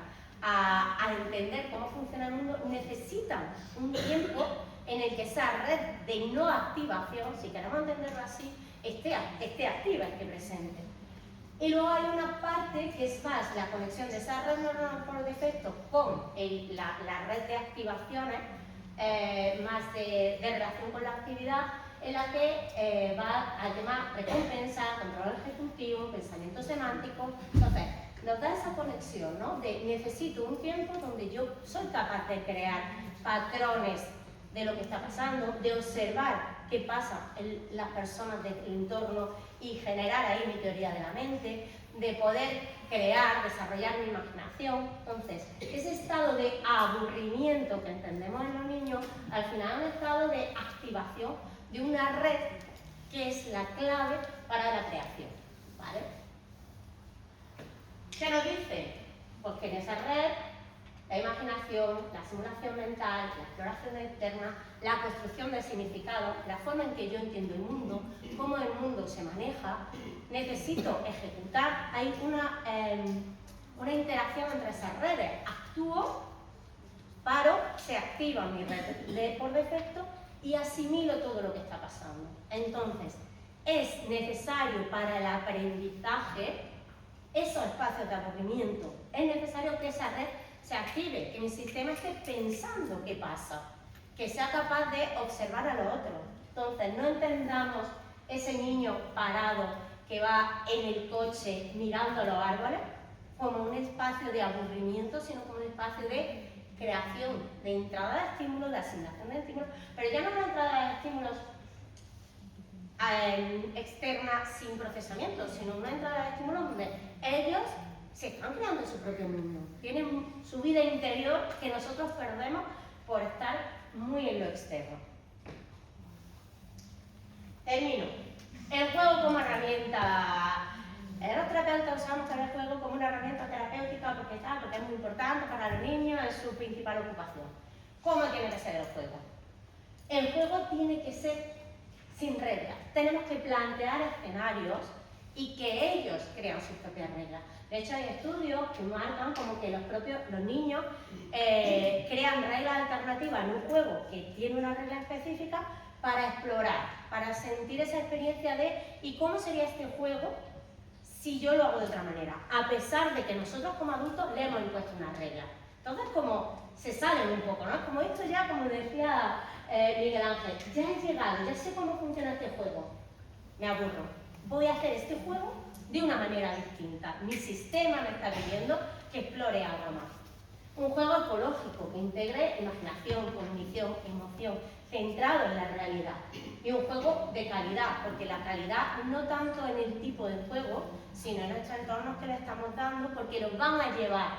B: a entender cómo funciona el mundo, necesitan un tiempo en el que esa red de no activación, si queremos entenderlo así, esté activa, esté presente. Y luego hay una parte que es más la conexión de esa red neuronal por defecto con la red de activaciones, más de relación con la actividad, en la que va al tema recompensa, control ejecutivo, pensamiento semántico. Entonces, nos da esa conexión, ¿no? De necesito un tiempo donde yo soy capaz de crear patrones de lo que está pasando, de observar qué pasa en las personas del entorno y generar ahí mi teoría de la mente, de poder crear, desarrollar mi imaginación. Entonces, ese estado de aburrimiento que entendemos en los niños, al final es un estado de activación de una red que es la clave para la creación, ¿vale? ¿Qué nos dice? Pues que en esa red la imaginación, la simulación mental, la exploración externa, la construcción del significado, la forma en que yo entiendo el mundo, cómo el mundo se maneja, necesito ejecutar, hay una interacción entre esas redes. Actúo, paro, se activa mi red por defecto y asimilo todo lo que está pasando. Entonces, es necesario para el aprendizaje esos espacios de aburrimiento. Es necesario que esa red se active, que mi sistema esté pensando qué pasa, que sea capaz de observar a los otros. Entonces, no entendamos ese niño parado que va en el coche mirando los árboles como un espacio de aburrimiento, sino como un espacio de creación, de entrada de estímulos, de asignación de estímulos, pero ya no una entrada de estímulos externa sin procesamiento, sino una entrada de estímulos donde ellos se están creando su propio mundo, tienen su vida interior que nosotros perdemos por estar muy en lo externo. Termino. El juego como herramienta. Los terapeutas usamos el juego como una herramienta terapéutica porque es muy importante para los niños, es su principal ocupación. ¿Cómo tiene que ser el juego? El juego tiene que ser sin reglas. Tenemos que plantear escenarios y que ellos crean sus propias reglas. De hecho, hay estudios que marcan como que los niños crean reglas alternativas en un juego que tiene una regla específica para explorar, para sentir esa experiencia de ¿y cómo sería este juego si yo lo hago de otra manera? A pesar de que nosotros como adultos le hemos impuesto una regla. Entonces, como se salen un poco, ¿no? Como esto ya, como decía Miguel Ángel, ya he llegado, ya sé cómo funciona este juego. Me aburro. Voy a hacer este juego de una manera distinta. Mi sistema me está pidiendo que explore algo más. Un juego ecológico que integre imaginación, cognición, emoción, centrado en la realidad. Y un juego de calidad, porque la calidad no tanto en el tipo de juego, sino en estos entornos que le estamos dando, porque nos van a llevar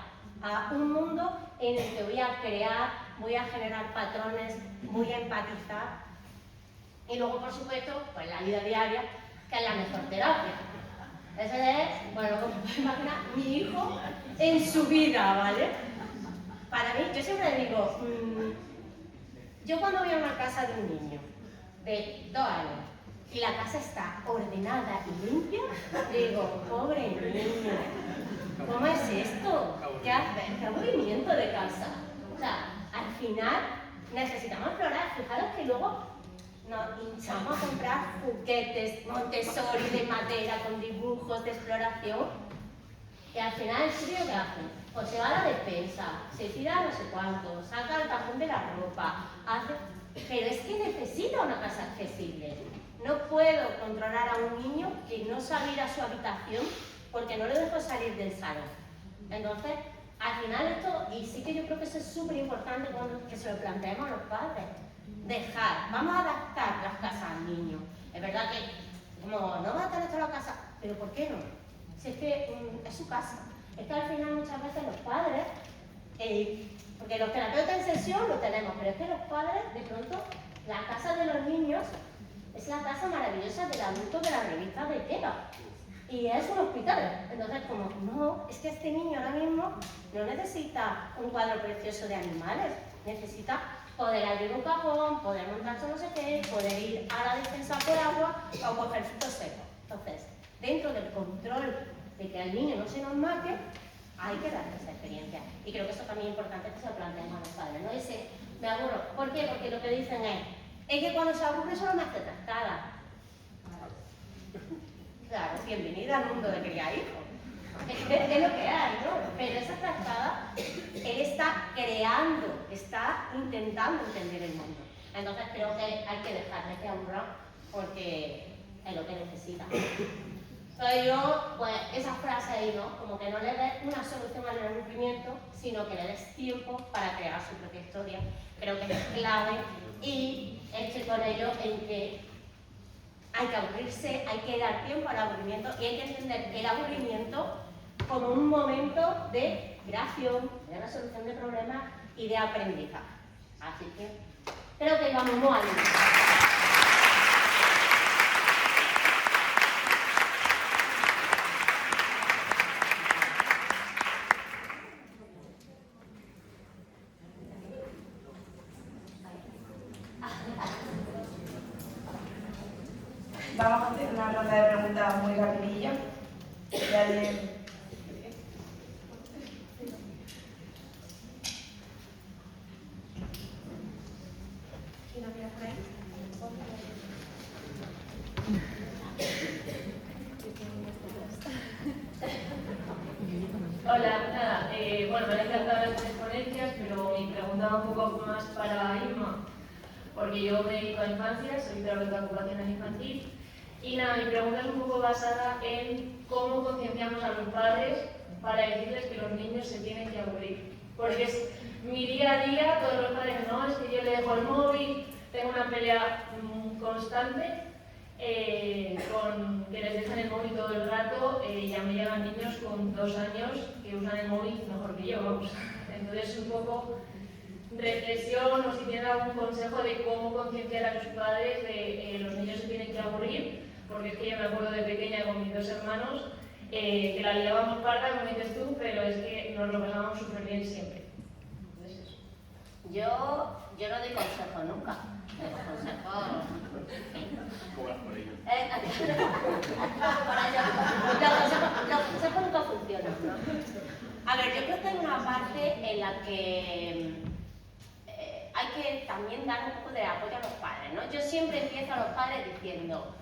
B: a un mundo en el que voy a crear, voy a generar patrones, voy a empatizar. Y luego, por supuesto, pues la vida diaria, que es la mejor terapia. Ese es, bueno, como podéis imaginar, mi hijo en su vida, ¿vale? Para mí, yo siempre digo, yo cuando voy a una casa de un niño de 2 años y la casa está ordenada y limpia, digo, pobre niño, ¿cómo es esto? ¿Qué haces? ¿Qué aburrimiento de casa? O sea, al final necesitamos explorar. Fijaros que luego nos hinchamos a comprar juguetes Montessori de madera con dibujos de exploración y al final el crío ¿qué hace? Pues se va a la despensa, se tira no sé cuánto, saca el cajón de la ropa, hace... Pero es que necesita una casa accesible. No puedo controlar a un niño que no sabe ir a su habitación porque no le dejo salir del salón. Entonces, al final esto, y sí que yo creo que eso es súper importante que se lo planteemos a los padres. Vamos a adaptar las casas al niño. Es verdad que, como, no va a tener toda la casa, pero ¿por qué no? Si es que es su casa. Es que al final muchas veces los padres, porque los terapeutas en sesión lo tenemos, pero es que los padres, de pronto, la casa de los niños es la casa maravillosa del adulto de la revista de IKEA. Y es un hospital. Entonces, como, no, es que este niño ahora mismo no necesita un cuadro precioso de animales, necesita poder abrir un cajón, poder montarse no sé qué, poder ir a la despensa por agua o coger frutos secos. Entonces, dentro del control de que al niño no se nos mate, hay que darle esa experiencia. Y creo que eso también es importante que se lo planteemos a los padres, ¿no? Ese, me aburro. ¿Por qué? Porque lo que dicen es que cuando se aburre solo me hace trastada. Claro, bienvenida al mundo de criar hijos. Es lo que hay, ¿no? Pero esa trastada, él está creando, está intentando entender el mundo. Entonces creo que hay que dejarle que aburra porque es lo que necesita. Entonces yo, pues esa frase ahí, ¿no? Como que no le des una solución al aburrimiento, sino que le des tiempo para crear su propia historia. Creo que es clave y estoy con ello en que hay que aburrirse, hay que dar tiempo al aburrimiento y hay que entender el aburrimiento como un momento de creación, de resolución de problemas y de aprendizaje. Así que creo que vamos muy al límite.
C: Vamos a hacer una ronda de preguntas muy rapidilla.
D: Hola, nada, bueno, me han encantado las tres ponencias, pero mi pregunta va un poco más para Irma, porque yo me dedico a infancia, soy terapeuta ocupacional infantil, y nada, mi pregunta es un poco basada en cómo concienciamos a los padres para decirles que los niños se tienen que aburrir. Porque es mi día a día, todos los padres, no, es que yo le dejo el móvil, tengo una pelea constante con que les dejan el móvil todo el rato, ya me llegan niños con 2 años que usan el móvil mejor que yo, vamos. Entonces un poco reflexión o si tienen algún consejo de cómo concienciar a los padres de los niños se tienen que aburrir, porque es que yo me acuerdo de pequeña con mis 2 hermanos que la liábamos parda, como dices tú, pero es que nos lo pasábamos súper bien siempre. Entonces eso.
B: Yo no doy consejo nunca. Los consejos nunca funcionan, ¿no? A ver, yo creo que hay una parte en la que hay que también dar un poco de apoyo a los padres, ¿no? Yo siempre empiezo a los padres diciendo,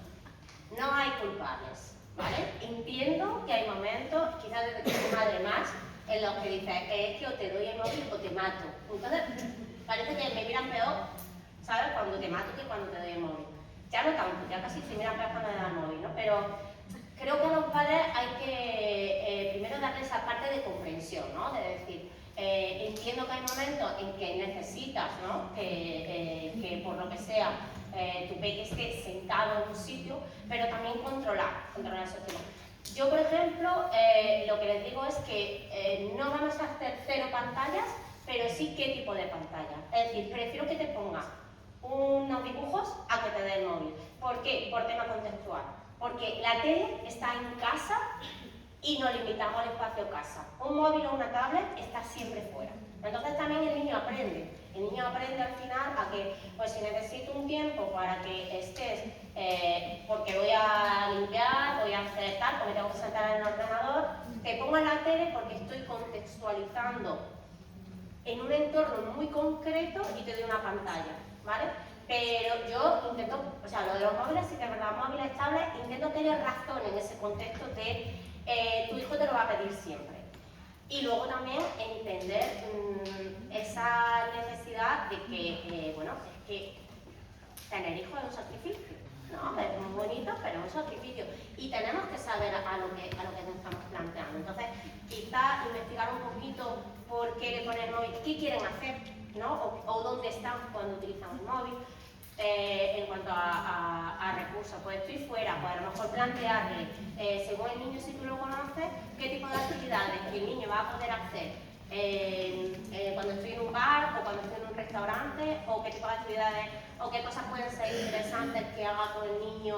B: no hay culpables, ¿vale? Entiendo que hay momentos, quizás desde que soy madre más, en los que dices, es que o te doy el móvil o te mato. Entonces, parece que me miran peor, ¿sabes? Cuando te mato que cuando te doy el móvil. Ya no tanto, ya casi se miran peor cuando me dan el móvil, ¿no? Pero creo que a los padres hay que primero darles esa parte de comprensión, ¿no? De decir, entiendo que hay momentos en que necesitas, ¿no? Que por lo que sea, tu peque esté sentado en un sitio, pero también controlar esos temas. Yo, por ejemplo, lo que les digo es que no vamos a hacer 0 pantallas, pero sí qué tipo de pantalla. Es decir, prefiero que te pongas unos dibujos a que te dé el móvil. ¿Por qué? Por tema contextual. Porque la tele está en casa y nos limitamos al espacio casa. Un móvil o una tablet está siempre fuera. Entonces también el niño aprende. El niño aprende al final a que, pues si necesito un tiempo para que estés, porque voy a limpiar, voy a hacer tal, porque tengo que sentar en el ordenador, te pongo en la tele porque estoy contextualizando en un entorno muy concreto y te doy una pantalla, ¿vale? Pero yo intento, o sea, lo de los móviles, sí que es verdad, móviles, tablets, intento que ellos razonen ese contexto de tu hijo te lo va a pedir siempre. Y luego también entender esa necesidad de que, bueno, es que tener hijos es un sacrificio, ¿no? Es muy bonito, pero es un sacrificio. Y tenemos que saber a lo que nos estamos planteando. Entonces, quizás investigar un poquito qué quieren hacer, ¿no? O dónde están cuando utilizan el móvil. En cuanto a recursos, pues estoy fuera, pues a lo mejor plantearle, según el niño, si tú lo conoces, qué tipo de actividades el niño va a poder hacer cuando estoy en un bar o cuando estoy en un restaurante, o qué tipo de actividades o qué cosas pueden ser interesantes que haga con el niño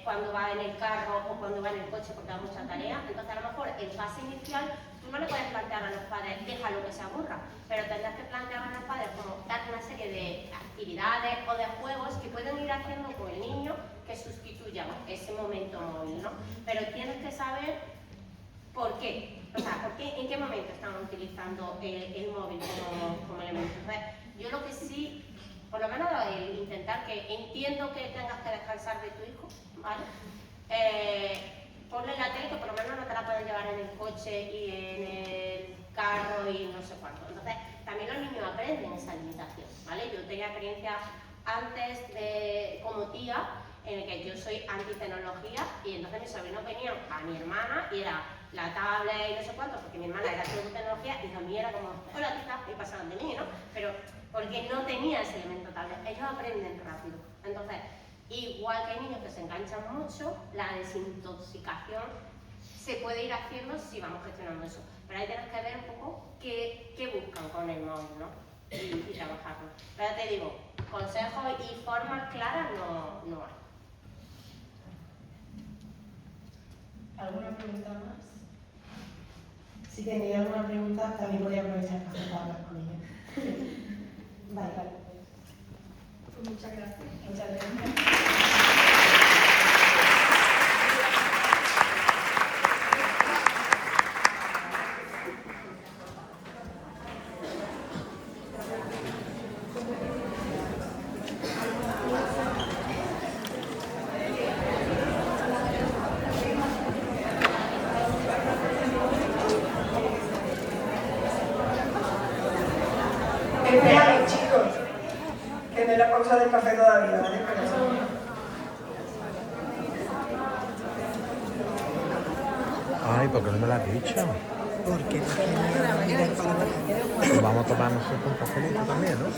B: cuando va en el carro o cuando va en el coche porque da mucha tarea. Entonces a lo mejor en fase inicial tú no le puedes plantear a los padres déjalo que se aburra, pero tendrás que plantear a los padres como dar una serie de actividades o de juegos que pueden ir haciendo con el niño que sustituyan ese momento móvil, ¿no? Pero tienes que saber por qué, o sea, en qué momento están utilizando el móvil como elemento. Entonces, yo lo que sí, por lo menos el intentar que entiendo que tengas que descansar de tu hijo, ¿vale? Ponle la tele que por lo menos no te la pueden llevar en el coche y en el carro y no sé cuánto. Entonces, también los niños aprenden esa limitación, ¿vale? Yo tenía experiencia antes como tía en el que yo soy anti-tecnología y entonces mis sobrinos venían a mi hermana y era la tablet y no sé cuánto, porque mi hermana era todo tecnología y a mí era como, hola tita, y pasaban de mí, ¿no? Pero porque no tenía ese elemento tablet, ellos aprenden rápido. Entonces, igual que hay niños que se enganchan mucho, la desintoxicación se puede ir haciendo si vamos gestionando eso. Pero ahí tienes que ver un poco qué buscan con el móvil, ¿no? Y trabajarlo. Pero ya te digo, consejos y formas claras no hay.
C: ¿Alguna pregunta más? Si tenéis alguna pregunta, también podría aprovechar para hablar con ella. Vale.
A: Pues muchas gracias.
C: Muchas gracias.
E: Espérame, chicos, que no es la pausa del café todavía, ¿vale?
F: Ay, ¿por qué no me lo has dicho?
E: Porque no
F: Pues vamos a tomar nosotros un cafelito también, ¿no?